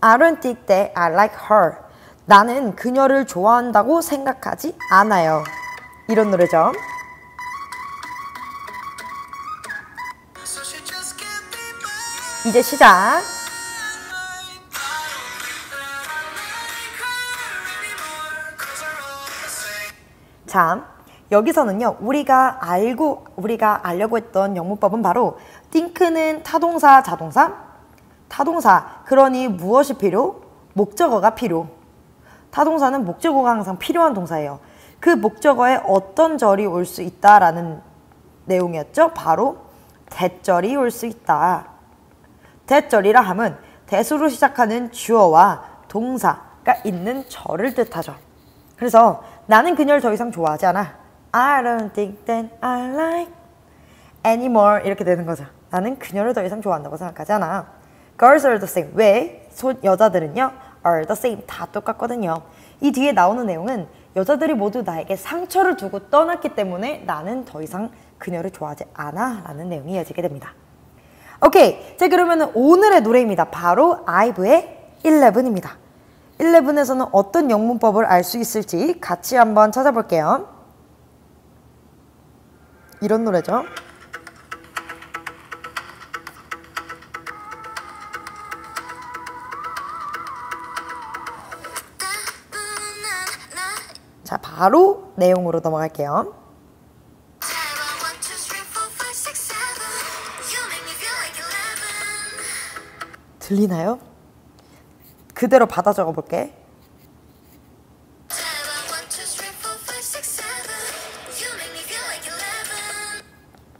I don't think that I like her. 나는 그녀를 좋아한다고 생각하지 않아요. 이런 노래죠. 이제 시작. 자, 여기서는요, 우리가 알려고 했던 영문법은 바로 think는 타동사, 자동사, 타동사, 그러니 무엇이 필요? 목적어가 필요. 타동사는 목적어가 항상 필요한 동사예요. 그 목적어에 어떤 절이 올 수 있다라는 내용이었죠. 바로 대절이 올 수 있다. 대절이라 함은 대수로 시작하는 주어와 동사가 있는 절을 뜻하죠. 그래서 나는 그녀를 더 이상 좋아하지 않아. I don't think that I like anymore 이렇게 되는 거죠. 나는 그녀를 더 이상 좋아한다고 생각하지 않아. Girls are the same. 왜? 여자들은요 are the same. 다 똑같거든요. 이 뒤에 나오는 내용은 여자들이 모두 나에게 상처를 두고 떠났기 때문에 나는 더 이상 그녀를 좋아하지 않아 라는 내용이 이어지게 됩니다. 오케이, 자 그러면 오늘의 노래입니다. 바로 아이브의 11입니다. 11에서는 어떤 영문법을 알 수 있을지 같이 한번 찾아볼게요. 이런 노래죠. 자, 바로 내용으로 넘어갈게요. 들리나요? 그대로 받아 적어 볼게.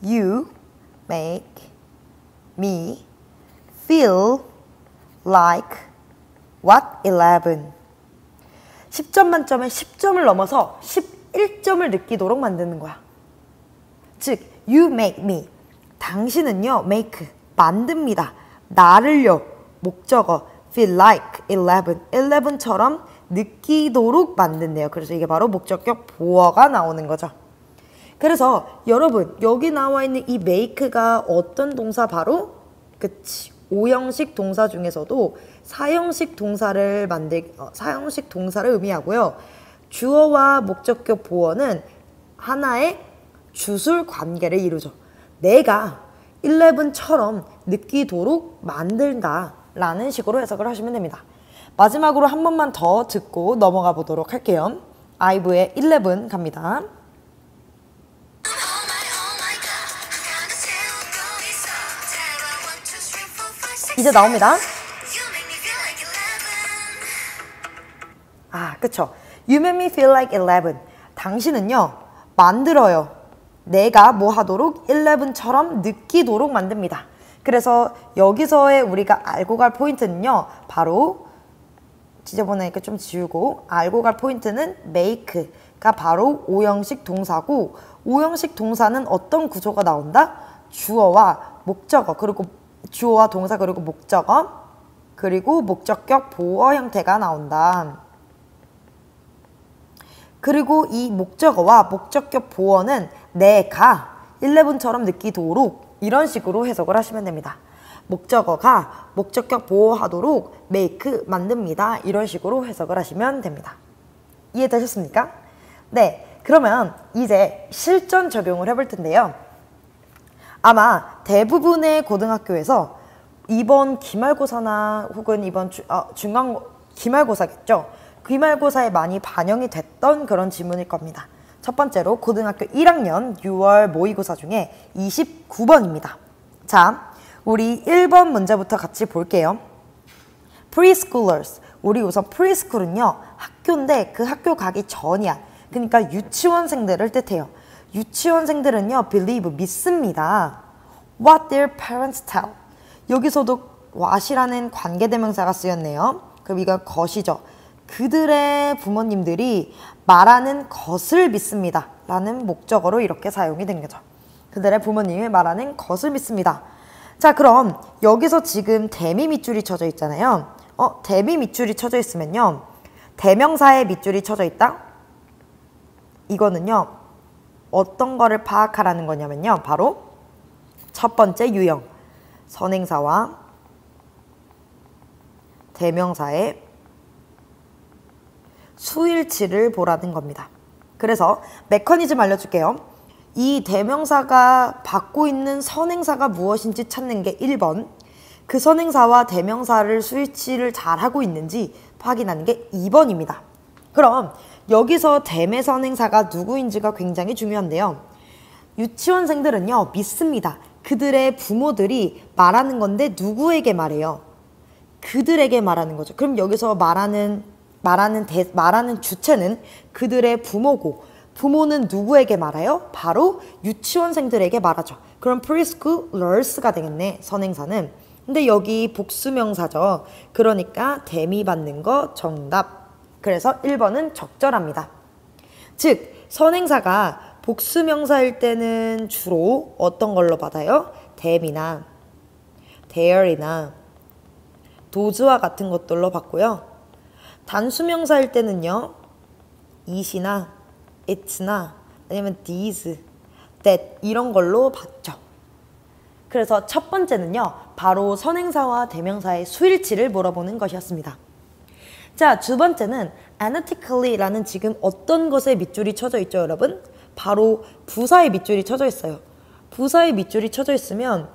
You make me feel like what 11? 10점 만점에 10점을 넘어서 11점을 느끼도록 만드는 거야. 즉, you make me. 당신은요, make, 만듭니다. 나를요, 목적어, feel like 11. 11처럼 느끼도록 만든대요. 그래서 이게 바로 목적격 보어가 나오는 거죠. 그래서 여러분, 여기 나와 있는 이 make가 어떤 동사? 바로 그치, 5형식 동사 중에서도 4형식 동사를 사형식 동사를 의미하고요. 주어와 목적격 보어는 하나의 주술 관계를 이루죠. 내가 11처럼 느끼도록 만든다 라는 식으로 해석을 하시면 됩니다. 마지막으로 한 번만 더 듣고 넘어가 보도록 할게요. 아이브의 11 갑니다. 이제 나옵니다. 아, 그쵸. You make me feel like 11. 당신은요, 만들어요. 내가 뭐 하도록 11처럼 느끼도록 만듭니다. 그래서 여기서의 우리가 알고 갈 포인트는요, 바로 지저분하니까 좀 지우고, 알고 갈 포인트는 make가 바로 5형식 동사고, 5형식 동사는 어떤 구조가 나온다? 주어와 목적어, 그리고 주어와 동사, 그리고 목적어, 그리고 목적격 보어 형태가 나온다. 그리고 이 목적어와 목적격 보어는 내가 11처럼 느끼도록 이런 식으로 해석을 하시면 됩니다. 목적어가 목적격 보호하도록 make, 만듭니다. 이런 식으로 해석을 하시면 됩니다. 이해되셨습니까? 네, 그러면 이제 실전 적용을 해볼 텐데요. 아마 대부분의 고등학교에서 이번 기말고사나 혹은 이번 기말고사겠죠. 기말고사에 많이 반영이 됐던 그런 지문일 겁니다. 첫 번째로 고등학교 1학년 6월 모의고사 중에 29번입니다. 자, 우리 1번 문제부터 같이 볼게요. Preschoolers. 우리 우선 preschool은요, 학교인데 그 학교 가기 전이야. 그러니까 유치원생들을 뜻해요. 유치원생들은요, believe, 믿습니다. What their parents tell. 여기서도 what이라는 관계대명사가 쓰였네요. 그럼 이건 것이죠. 그들의 부모님들이 말하는 것을 믿습니다. 라는 목적어로 이렇게 사용이 된 거죠. 그들의 부모님이 말하는 것을 믿습니다. 자, 그럼 여기서 지금 대미 밑줄이 쳐져 있잖아요. 대미 밑줄이 쳐져 있으면요, 대명사에 밑줄이 쳐져 있다? 이거는요, 어떤 거를 파악하라는 거냐면요, 바로 첫 번째 유형, 선행사와 대명사의 수일치를 보라는 겁니다. 그래서 메커니즘 알려줄게요. 이 대명사가 받고 있는 선행사가 무엇인지 찾는 게 1번, 그 선행사와 대명사를 수일치를 잘 하고 있는지 확인하는 게 2번입니다. 그럼 여기서 대매 선행사가 누구인지가 굉장히 중요한데요. 유치원생들은요, 믿습니다. 그들의 부모들이 말하는 건데 누구에게 말해요? 그들에게 말하는 거죠. 그럼 여기서 말하는 주체는 그들의 부모고, 부모는 누구에게 말해요? 바로 유치원생들에게 말하죠. 그럼 preschoolers가 되겠네, 선행사는. 근데 여기 복수명사죠. 그러니까 대미 받는 거 정답. 그래서 1번은 적절합니다. 즉, 선행사가 복수명사일 때는 주로 어떤 걸로 받아요? 대미나 there이나 does와 같은 것들로 받고요. 단수명사일 때는요, it이나 it'나 아니면 these, that 이런 걸로 받죠. 그래서 첫 번째는요, 바로 선행사와 대명사의 수일치를 물어보는 것이었습니다. 자, 두 번째는 analytically라는 지금 어떤 것에 밑줄이 쳐져 있죠, 여러분? 바로 부사에 밑줄이 쳐져 있어요. 부사에 밑줄이 쳐져 있으면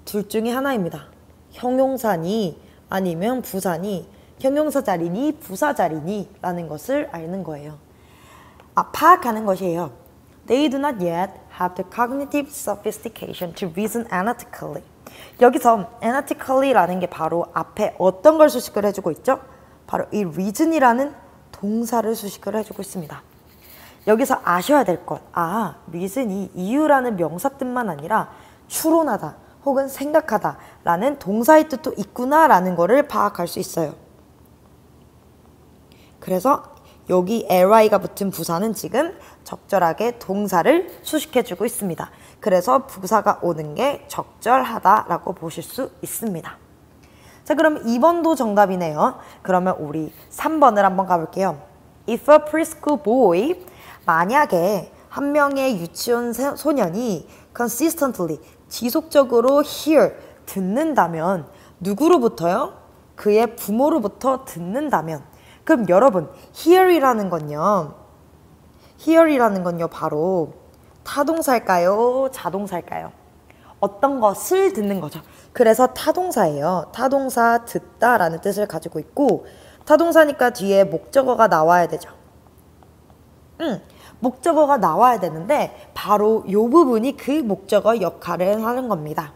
둘 중에 하나입니다. 형용사니 아니면 부사니, 형용사 자리니 부사 자리니 라는 것을 알는 거예요. 파악하는 것이에요. They do not yet have the cognitive sophistication to reason analytically. 여기서 analytically라는 게 바로 앞에 어떤 걸 수식을 해주고 있죠? 바로 이 reason이라는 동사를 수식을 해주고 있습니다. 여기서 아셔야 될 것, reason이 이유라는 명사 뜻만 아니라 추론하다 혹은 생각하다 라는 동사의 뜻도 있구나 라는 거를 파악할 수 있어요. 그래서 여기 ly가 붙은 부사는 지금 적절하게 동사를 수식해주고 있습니다. 그래서 부사가 오는 게 적절하다라고 보실 수 있습니다. 자, 그럼 2번도 정답이네요. 그러면 우리 3번을 한번 가볼게요. If a preschool boy, 만약에 한 명의 유치원 소년이 consistently, 지속적으로 hear, 듣는다면 누구로부터요? 그의 부모로부터 듣는다면. 그럼 여러분, hear이라는 건요, 바로 타동사일까요? 자동사일까요? 어떤 것을 듣는 거죠. 그래서 타동사예요. 타동사 듣다라는 뜻을 가지고 있고, 타동사니까 뒤에 목적어가 나와야 되죠. 목적어가 나와야 되는데 바로 이 부분이 그 목적어 역할을 하는 겁니다.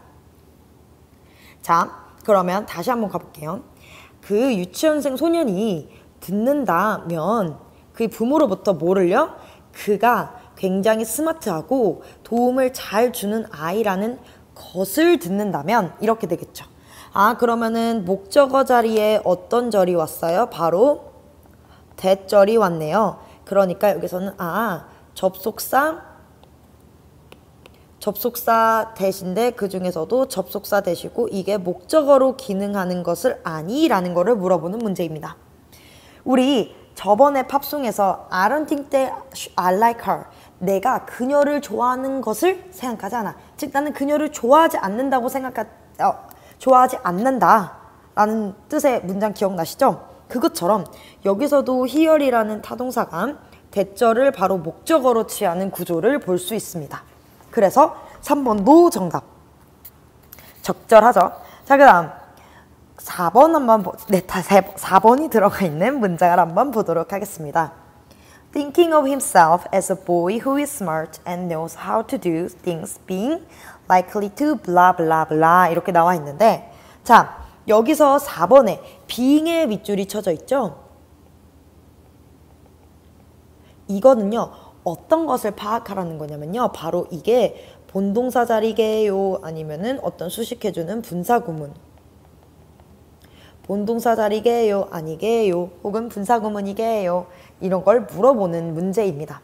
자, 그러면 다시 한번 가볼게요. 그 유치원생 소년이 듣는다면 그 부모로부터 뭐를요? 그가 굉장히 스마트하고 도움을 잘 주는 아이라는 것을 듣는다면 이렇게 되겠죠. 그러면은 목적어 자리에 어떤 절이 왔어요? 바로 that 절이 왔네요. 그러니까 여기서는 접속사 대신데 그 중에서도 접속사 대시고 이게 목적어로 기능하는 것을 아니라는 거를 물어보는 문제입니다. 우리 저번에 팝송에서 I don't think that I like her, 내가 그녀를 좋아하는 것을 생각하지 않아. 즉 나는 그녀를 좋아하지 않는다 라는 뜻의 문장 기억나시죠? 그것처럼 여기서도 here이라는 타동사가 대절을 바로 목적어로 취하는 구조를 볼 수 있습니다. 그래서 3번도 정답. 적절하죠? 자, 그 다음 4번 한번 4번이 들어가 있는 문장을 한번 보도록 하겠습니다. Thinking of himself as a boy who is smart and knows how to do things, being likely to blah blah blah 이렇게 나와 있는데, 자, 여기서 4번에 being의 밑줄이 쳐져 있죠? 이거는요, 어떤 것을 파악하라는 거냐면요, 바로 이게 본동사 자리게요, 아니면은 어떤 수식해주는 분사구문, 본동사 자리게요, 아니게요, 혹은 분사구문이게요, 이런 걸 물어보는 문제입니다.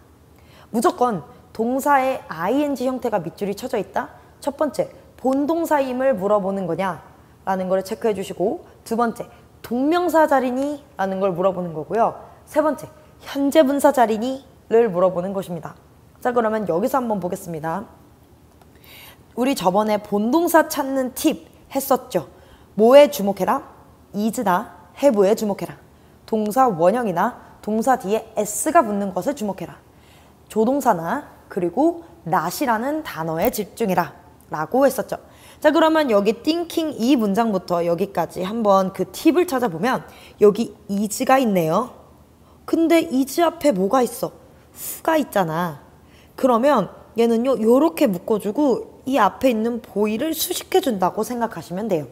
무조건 동사의 ing 형태가 밑줄이 쳐져 있다? 첫 번째, 본동사임을 물어보는 거냐? 라는 걸 체크해 주시고, 두 번째, 동명사 자리니? 라는 걸 물어보는 거고요. 세 번째, 현재 분사 자리니? 를 물어보는 것입니다. 자, 그러면 여기서 한번 보겠습니다. 우리 저번에 본동사 찾는 팁 했었죠. 뭐에 주목해라? is나 have에 주목해라. 동사 원형이나 동사 뒤에 s가 붙는 것에 주목해라. 조동사나 그리고 not이라는 단어에 집중해라 라고 했었죠. 자, 그러면 여기 thinking 이 문장부터 여기까지 한번 그 팁을 찾아보면 여기 is가 있네요. 근데 is 앞에 뭐가 있어? who가 있잖아. 그러면 얘는요 요렇게 묶어주고 이 앞에 있는 보이를 수식해준다고 생각하시면 돼요.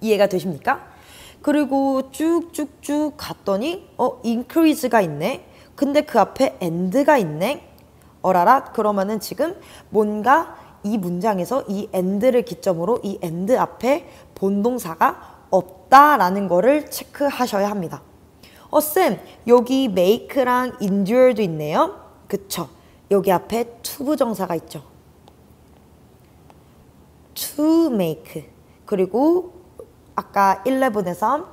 이해가 되십니까? 그리고 쭉쭉쭉 갔더니 increase가 있네. 근데 그 앞에 and가 있네. 어라라. 그러면은 지금 뭔가 이 문장에서 이 and를 기점으로 이 and 앞에 본동사가 없다라는 거를 체크하셔야 합니다. 쌤, 여기 make랑 endure도 있네요. 그쵸? 여기 앞에 to 부정사가 있죠. to make. 그리고 아까 11에서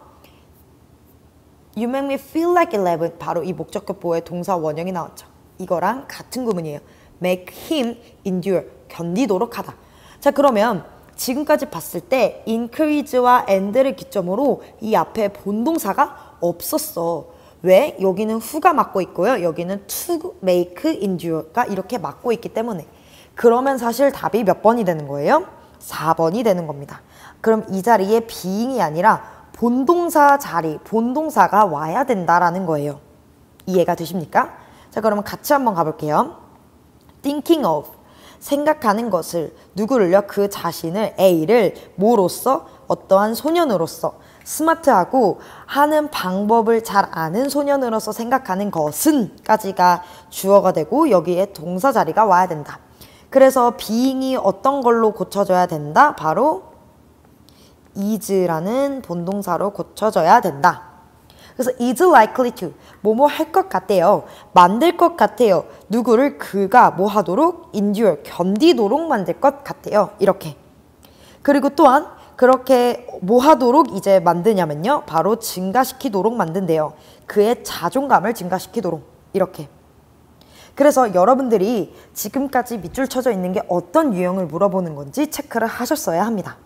You make me feel like 11 바로 이 목적격보의 동사 원형이 나왔죠. 이거랑 같은 구문이에요. make him endure 견디도록 하다. 자, 그러면 지금까지 봤을 때 increase와 and를 기점으로 이 앞에 본동사가 없었어. 왜? 여기는 who가 맡고 있고요. 여기는 to make endure가 이렇게 맡고 있기 때문에. 그러면 사실 답이 몇 번이 되는 거예요? 4번이 되는 겁니다. 그럼 이 자리에 being이 아니라 본동사 자리, 본동사가 와야 된다라는 거예요. 이해가 되십니까? 자, 그러면 같이 한번 가볼게요. thinking of, 생각하는 것을, 누구를요? 그 자신을, A를 뭐로서? 어떠한 소년으로서, 스마트하고 하는 방법을 잘 아는 소년으로서 생각하는 것은 까지가 주어가 되고 여기에 동사 자리가 와야 된다. 그래서 being이 어떤 걸로 고쳐져야 된다? 바로 is라는 본동사로 고쳐져야 된다. 그래서 is likely to, 뭐뭐 할 것 같대요. 만들 것 같아요. 누구를 그가 뭐 하도록? endure, 견디도록 만들 것 같아요. 이렇게. 그리고 또한 그렇게 뭐 하도록 이제 만드냐면요. 바로 증가시키도록 만든대요. 그의 자존감을 증가시키도록. 이렇게. 그래서 여러분들이 지금까지 밑줄 쳐져 있는 게 어떤 유형을 물어보는 건지 체크를 하셨어야 합니다.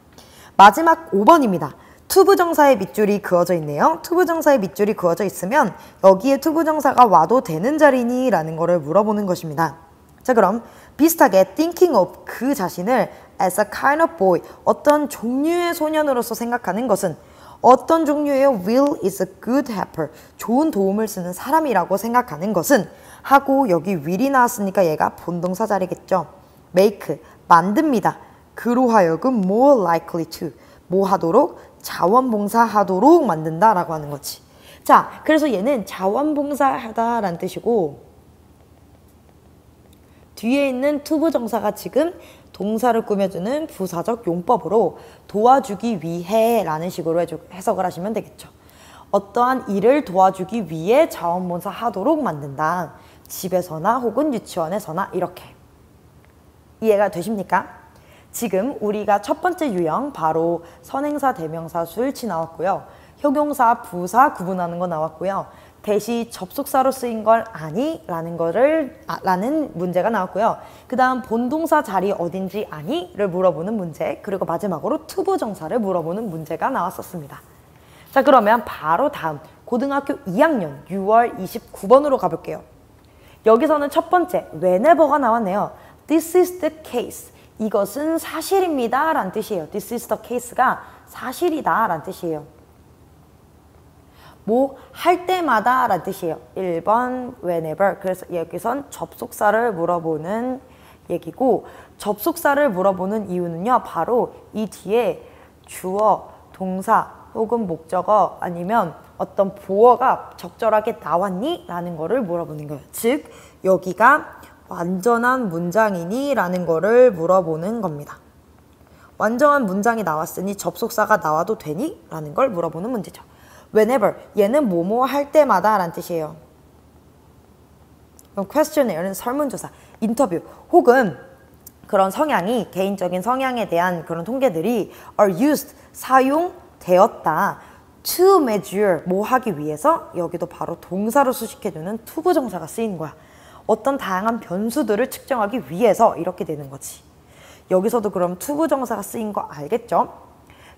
마지막 5번입니다. 투부정사의 밑줄이 그어져 있네요. 투부정사의 밑줄이 그어져 있으면 여기에 투부정사가 와도 되는 자리니? 라는 거를 물어보는 것입니다. 자, 그럼 비슷하게 thinking of 그 자신을 as a kind of boy, 어떤 종류의 소년으로서 생각하는 것은 어떤 종류의 Will is a good helper, 좋은 도움을 쓰는 사람이라고 생각하는 것은 하고 여기 will이 나왔으니까 얘가 본동사 자리겠죠. make, 만듭니다. 그로 하여금 more likely to, 뭐 하도록? 자원봉사하도록 만든다라고 하는 거지. 자, 그래서 얘는 자원봉사하다라는 뜻이고 뒤에 있는 투부정사가 지금 동사를 꾸며주는 부사적 용법으로 도와주기 위해 라는 식으로 해석을 하시면 되겠죠. 어떠한 일을 도와주기 위해 자원봉사 하도록 만든다. 집에서나 혹은 유치원에서나 이렇게. 이해가 되십니까? 지금 우리가 첫 번째 유형 바로 선행사, 대명사, 수일치 나왔고요. 형용사, 부사 구분하는 거 나왔고요. 대시 접속사로 쓰인 걸 아니? 라는 문제가 나왔고요. 그 다음 본동사 자리 어딘지 아니? 를 물어보는 문제, 그리고 마지막으로 투부정사를 물어보는 문제가 나왔었습니다. 자, 그러면 바로 다음 고등학교 2학년 6월 29번으로 가볼게요. 여기서는 첫 번째 whenever가 나왔네요. This is the case. 이것은 사실입니다 라는 뜻이에요. This is the case가 사실이다 라는 뜻이에요. 뭐 할 때마다 라는 뜻이에요. 1번 whenever. 그래서 여기선 접속사를 물어보는 얘기고, 접속사를 물어보는 이유는요, 바로 이 뒤에 주어, 동사 혹은 목적어 아니면 어떤 보어가 적절하게 나왔니? 라는 거를 물어보는 거예요. 즉 여기가 완전한 문장이니? 라는 거를 물어보는 겁니다. 완전한 문장이 나왔으니 접속사가 나와도 되니? 라는 걸 물어보는 문제죠. whenever, 얘는 뭐뭐 할 때마다 라는 뜻이에요. 그럼 questionnaire, 설문조사, 인터뷰 혹은 그런 성향이, 개인적인 성향에 대한 그런 통계들이 are used, 사용되었다. to measure, 뭐 하기 위해서, 여기도 바로 동사로 수식해주는 투부정사가 쓰이는 거야. 어떤 다양한 변수들을 측정하기 위해서 이렇게 되는 거지. 여기서도 그럼 투부정사가 쓰인 거 알겠죠?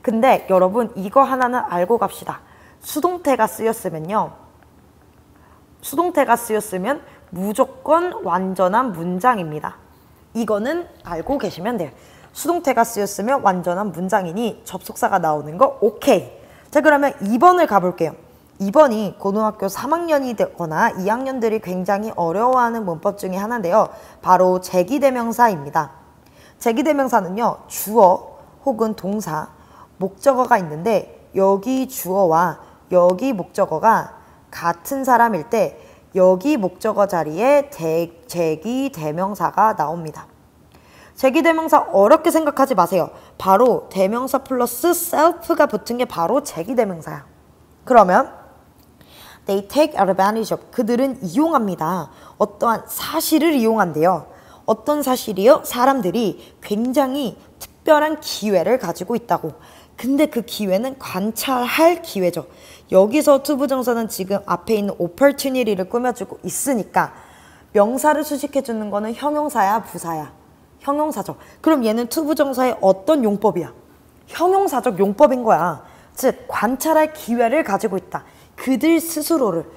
근데 여러분 이거 하나는 알고 갑시다. 수동태가 쓰였으면요. 수동태가 쓰였으면 무조건 완전한 문장입니다. 이거는 알고 계시면 돼요. 수동태가 쓰였으면 완전한 문장이니 접속사가 나오는 거 오케이. 자, 그러면 2번을 가볼게요. 2번이 고등학교 3학년이 되거나 2학년들이 굉장히 어려워하는 문법 중에 하나인데요. 바로 제기대명사입니다. 제기대명사는요. 주어 혹은 동사, 목적어가 있는데 여기 주어와 여기 목적어가 같은 사람일 때 여기 목적어 자리에 제기대명사가 나옵니다. 제기대명사 어렵게 생각하지 마세요. 바로 대명사 플러스 self가 붙은 게 바로 제기대명사야. 그러면 they take advantage of, 그들은 이용합니다. 어떠한 사실을 이용한대요. 어떤 사실이요? 사람들이 굉장히 특별한 기회를 가지고 있다고. 근데 그 기회는 관찰할 기회죠. 여기서 투부정사는 지금 앞에 있는 opportunity를 꾸며주고 있으니까 명사를 수식해주는 거는 형용사야, 부사야? 형용사죠. 그럼 얘는 투부정사의 어떤 용법이야? 형용사적 용법인 거야. 즉 관찰할 기회를 가지고 있다. 그들 스스로를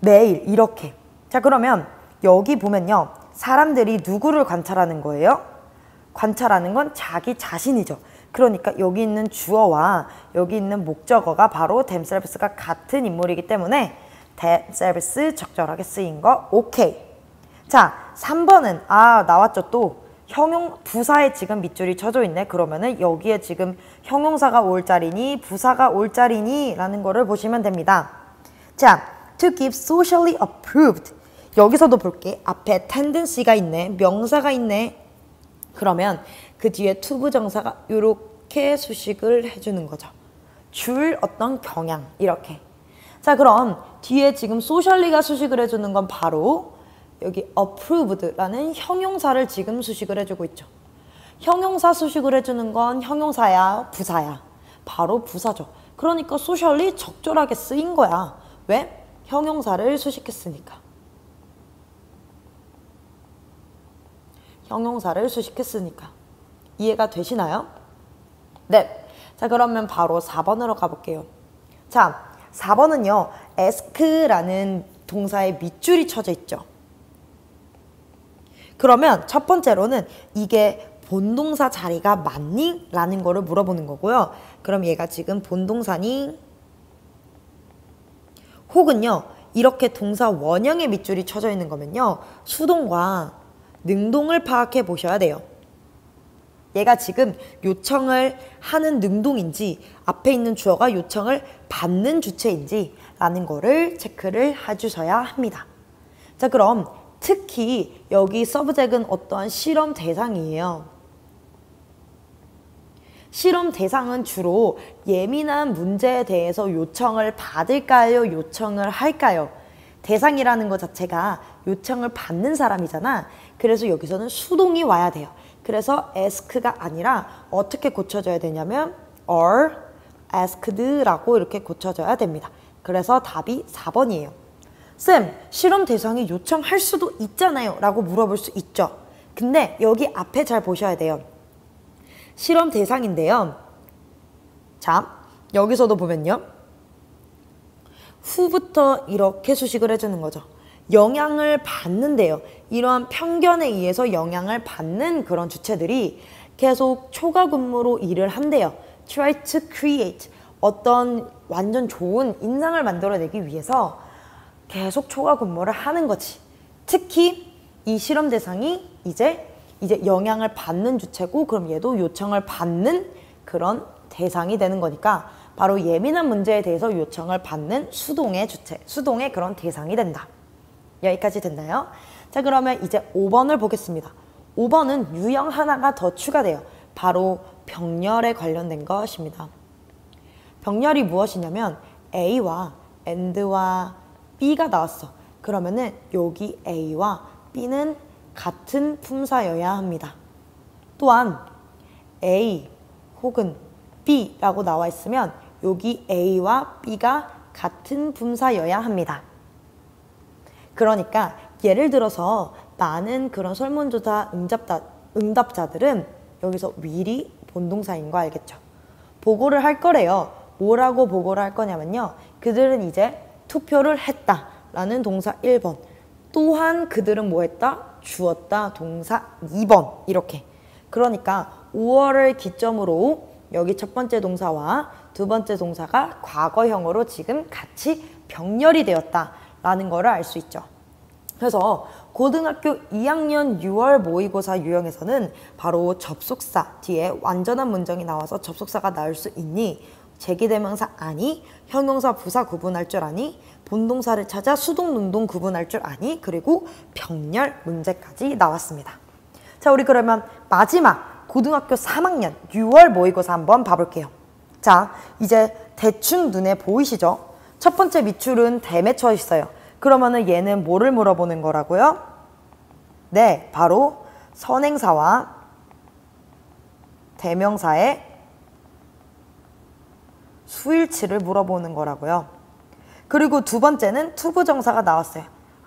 매일 이렇게. 자, 그러면 여기 보면요. 사람들이 누구를 관찰하는 거예요? 관찰하는 건 자기 자신이죠. 그러니까 여기 있는 주어와 여기 있는 목적어가 바로 themselves가 같은 인물이기 때문에 themselves 적절하게 쓰인 거 오케이. 자, 3번은 나왔죠. 또 부사에 지금 밑줄이 쳐져 있네. 그러면은 여기에 지금 형용사가 올 자리니 부사가 올 자리니 라는 거를 보시면 됩니다. 자, to give socially approved. 여기서도 볼게. 앞에 tendency가 있네. 명사가 있네. 그러면 그 뒤에 투부정사가 이렇게 수식을 해주는 거죠. 줄 어떤 경향 이렇게. 자, 그럼 뒤에 지금 socially가 수식을 해주는 건 바로 여기 approved라는 형용사를 지금 수식을 해주고 있죠. 형용사 수식을 해주는 건 형용사야, 부사야? 바로 부사죠. 그러니까 socially 적절하게 쓰인 거야. 왜? 형용사를 수식했으니까. 형용사를 수식했으니까. 이해가 되시나요? 네. 자, 그러면 바로 4번으로 가볼게요. 자, 4번은요. ask라는 동사의 밑줄이 쳐져 있죠. 그러면 첫 번째로는 이게 본동사 자리가 맞니? 라는 거를 물어보는 거고요. 그럼 얘가 지금 본동사니? 혹은요. 이렇게 동사 원형의 밑줄이 쳐져 있는 거면요. 수동과 능동을 파악해 보셔야 돼요. 얘가 지금 요청을 하는 능동인지 앞에 있는 주어가 요청을 받는 주체인지 라는 거를 체크를 해주셔야 합니다. 자, 그럼 특히 여기 subject은 어떠한 실험 대상이에요. 실험 대상은 주로 예민한 문제에 대해서 요청을 받을까요? 요청을 할까요? 대상이라는 것 자체가 요청을 받는 사람이잖아. 그래서 여기서는 수동이 와야 돼요. 그래서 ask가 아니라 어떻게 고쳐져야 되냐면 are asked라고 이렇게 고쳐져야 됩니다. 그래서 답이 4번이에요. 쌤, 실험 대상이 요청할 수도 있잖아요 라고 물어볼 수 있죠. 근데 여기 앞에 잘 보셔야 돼요. 실험 대상인데요. 자, 여기서도 보면요. 후부터 이렇게 수식을 해주는 거죠. 영향을 받는데요. 이러한 편견에 의해서 영향을 받는 그런 주체들이 계속 초과 근무로 일을 한대요. Try to create. 어떤 완전 좋은 인상을 만들어내기 위해서 계속 초과 근무를 하는 거지. 특히 이 실험 대상이 이제 영향을 받는 주체고 그럼 얘도 요청을 받는 그런 대상이 되는 거니까 바로 예민한 문제에 대해서 요청을 받는 수동의 주체, 수동의 그런 대상이 된다. 여기까지 됐나요? 자, 그러면 이제 5번을 보겠습니다. 5번은 유형 하나가 더 추가돼요. 바로 병렬에 관련된 것입니다. 병렬이 무엇이냐면 A와 and와 B가 나왔어. 그러면은 여기 A와 B는 같은 품사여야 합니다. 또한 A 혹은 B라고 나와 있으면 여기 A와 B가 같은 품사여야 합니다. 그러니까 예를 들어서 많은 그런 설문조사 응답자들은 여기서 will이 본동사인 거 알겠죠? 보고를 할 거래요. 뭐라고 보고를 할 거냐면요. 그들은 이제 투표를 했다 라는 동사 1번. 또한 그들은 뭐 했다? 주었다 동사 2번. 이렇게. 그러니까 5월을 기점으로 여기 첫 번째 동사와 두 번째 동사가 과거형으로 지금 같이 병렬이 되었다 라는 거를 알 수 있죠. 그래서 고등학교 2학년 6월 모의고사 유형에서는 바로 접속사 뒤에 완전한 문장이 나와서 접속사가 나올 수 있니? 제기대명사 아니? 형용사 부사 구분할 줄 아니? 본동사를 찾아 수동 능동 구분할 줄 아니? 그리고 병렬 문제까지 나왔습니다. 자, 우리 그러면 마지막 고등학교 3학년 6월 모의고사 한번 봐볼게요. 자, 이제 대충 눈에 보이시죠? 첫 번째 밑줄은 대 맺혀 있어요. 그러면은 얘는 뭐를 물어보는 거라고요? 네, 바로 선행사와 대명사의 수일치를 물어보는 거라고요. 그리고 두 번째는 투부정사가 나왔어요.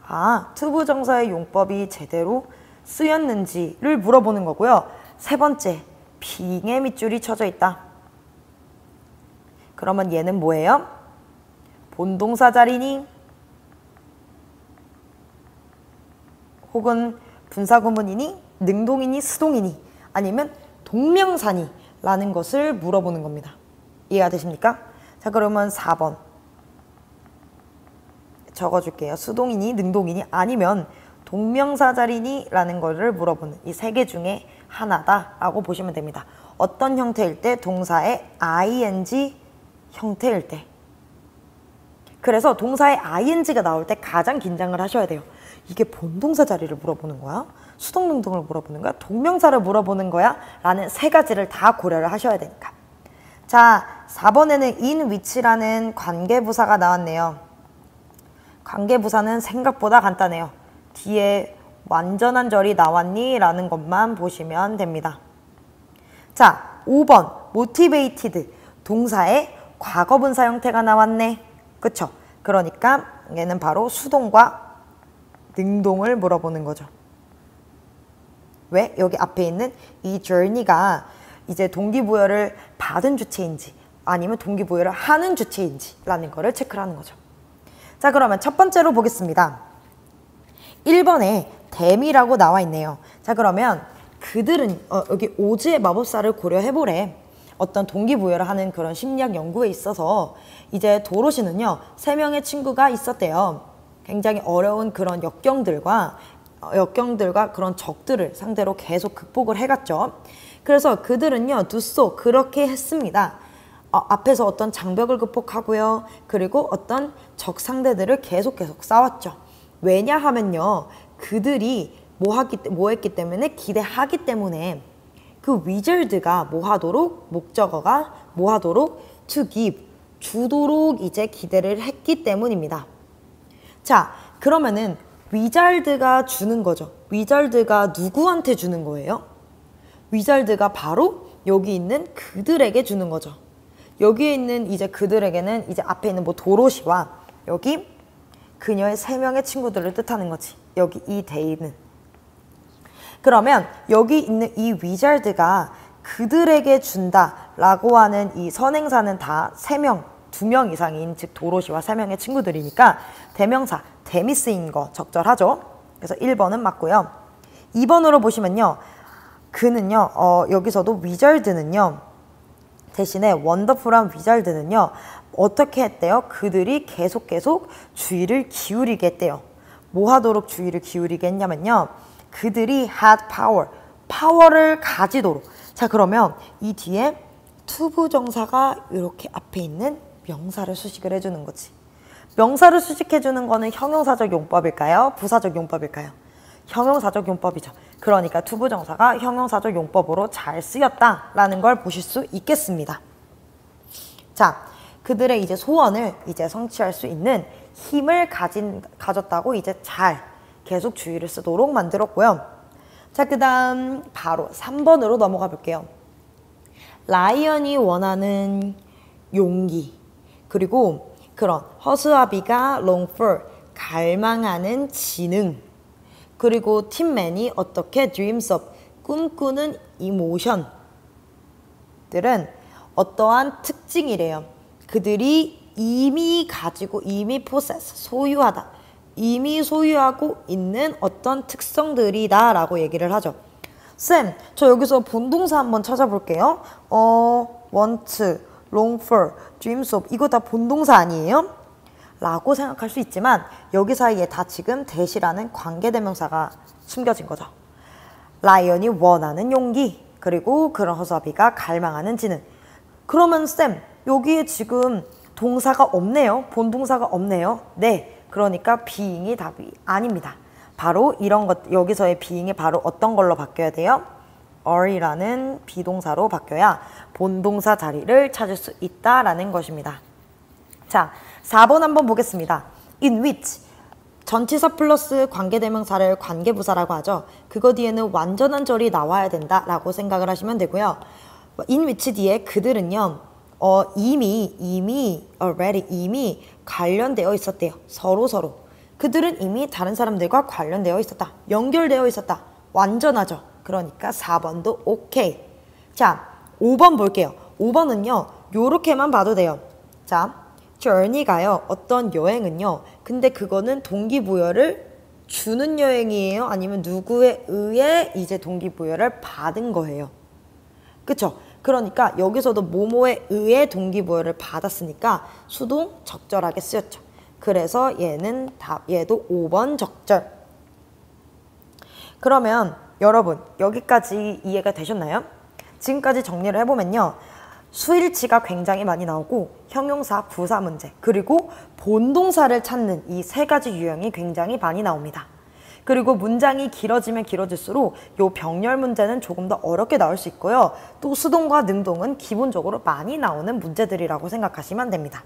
아, 투부정사의 용법이 제대로 쓰였는지를 물어보는 거고요. 세 번째, 빙의 밑줄이 쳐져 있다. 그러면 얘는 뭐예요? 본동사 자리니? 혹은 분사구문이니? 능동이니? 수동이니? 아니면 동명사니? 라는 것을 물어보는 겁니다. 이해가 되십니까? 자, 그러면 4번 적어줄게요. 수동이니? 능동이니? 아니면 동명사 자리니? 라는 거를 물어보는 이 세 개 중에 하나다라고 보시면 됩니다. 어떤 형태일 때? 동사의 ing 형태일 때. 그래서 동사의 ing가 나올 때 가장 긴장을 하셔야 돼요. 이게 본동사 자리를 물어보는 거야? 수동 능동을 물어보는 거야? 동명사를 물어보는 거야? 라는 세 가지를 다 고려를 하셔야 되니까. 자, 4번에는 in which라는 관계부사가 나왔네요. 관계부사는 생각보다 간단해요. 뒤에 완전한 절이 나왔니? 라는 것만 보시면 됩니다. 자, 5번 motivated 동사의 과거분사 형태가 나왔네. 그쵸? 그러니까 얘는 바로 수동과 능동을 물어보는 거죠. 왜? 여기 앞에 있는 이 journey가 이제 동기부여를 받은 주체인지 아니면 동기부여를 하는 주체인지 라는 거를 체크를 하는 거죠. 자, 그러면 첫 번째로 보겠습니다. 1번에 댐이라고 나와 있네요. 자, 그러면 그들은 여기 오즈의 마법사를 고려해보래. 어떤 동기부여를 하는 그런 심리학 연구에 있어서 이제 도로시는요 3명의 친구가 있었대요. 굉장히 어려운 그런 역경들과 그런 적들을 상대로 계속 극복을 해갔죠. 그래서 그들은요 두소 그렇게 했습니다. 앞에서 어떤 장벽을 극복하고요. 그리고 어떤 적 상대들을 계속 싸웠죠. 왜냐하면요 그들이 뭐 했기 때문에 기대하기 때문에 그 위저드가 뭐 하도록 목적어가 뭐 하도록 to give 주도록 이제 기대를 했기 때문입니다. 자, 그러면은 위잘드가 주는 거죠. 위잘드가 누구한테 주는 거예요? 위잘드가 바로 여기 있는 그들에게 주는 거죠. 여기에 있는 이제 그들에게는 이제 앞에 있는 뭐 도로시와 여기 그녀의 3명의 친구들을 뜻하는 거지. 여기 이 데이는. 그러면 여기 있는 이 위잘드가 그들에게 준다라고 하는 이 선행사는 다 3명, 2명 이상인 즉 도로시와 3명의 친구들이니까 대명사, 댐이 쓰인 거 적절하죠. 그래서 1번은 맞고요. 2번으로 보시면요. 그는요. 여기서도 위잘드는요. 대신에 원더풀한 위잘드는요. 어떻게 했대요? 그들이 계속 주의를 기울이게 했대요. 뭐 하도록 주의를 기울이게 했냐면요. 그들이 had power, 파워를 가지도록. 자, 그러면 이 뒤에 투부정사가 이렇게 앞에 있는 명사를 수식을 해주는 거지. 명사를 수식해주는 거는 형용사적 용법일까요? 부사적 용법일까요? 형용사적 용법이죠. 그러니까 투부정사가 형용사적 용법으로 잘 쓰였다라는 걸 보실 수 있겠습니다. 자, 그들의 이제 소원을 이제 성취할 수 있는 힘을 가졌다고 이제 잘 계속 주의를 쓰도록 만들었고요. 자, 그 다음 바로 3번으로 넘어가 볼게요. 라이언이 원하는 용기, 그리고 그런 허수아비가 long for 갈망하는 지능, 그리고 팀맨이 어떻게 dreams of 꿈꾸는 이모션들은 어떠한 특징이래요. 그들이 이미 가지고 이미 possess 소유하다. 이미 소유하고 있는 어떤 특성들이다 라고 얘기를 하죠. 쌤, 저 여기서 본동사 한번 찾아볼게요. want, long for, dreams of 이거 다 본동사 아니에요? 라고 생각할 수 있지만 여기 사이에 다 지금 that이라는 관계대명사가 숨겨진 거죠. 라이언이 원하는 용기, 그리고 그런 허수아비가 갈망하는 지능. 그러면 쌤, 여기에 지금 동사가 없네요. 본동사가 없네요. 네, 그러니까 being이 답이 아닙니다. 바로 이런 것, 여기서의 being이 바로 어떤 걸로 바뀌어야 돼요? are이라는 비동사로 바뀌어야 본동사 자리를 찾을 수 있다라는 것입니다. 자, 4번 한번 보겠습니다. in which 전치사 플러스 관계대명사를 관계부사라고 하죠. 그거 뒤에는 완전한 절이 나와야 된다라고 생각을 하시면 되고요. in which 뒤에 그들은요. 이미 관련되어 있었대요. 서로. 그들은 이미 다른 사람들과 관련되어 있었다. 연결되어 있었다. 완전하죠. 그러니까 4번도 오케이. 자, 5번 볼게요. 5번은요. 요렇게만 봐도 돼요. 자, journey가요. 어떤 여행은요. 근데 그거는 동기부여를 주는 여행이에요? 아니면 누구에 의해 이제 동기부여를 받은 거예요? 그쵸? 그러니까 여기서도 뭐뭐에 의해 동기부여를 받았으니까 수동 적절하게 쓰였죠. 그래서 얘도 5번 적절. 그러면 여러분 여기까지 이해가 되셨나요? 지금까지 정리를 해보면요. 수일치가 굉장히 많이 나오고 형용사, 부사 문제, 그리고 본동사를 찾는 이 세 가지 유형이 굉장히 많이 나옵니다. 그리고 문장이 길어지면 길어질수록 요 병렬 문제는 조금 더 어렵게 나올 수 있고요. 또 수동과 능동은 기본적으로 많이 나오는 문제들이라고 생각하시면 됩니다.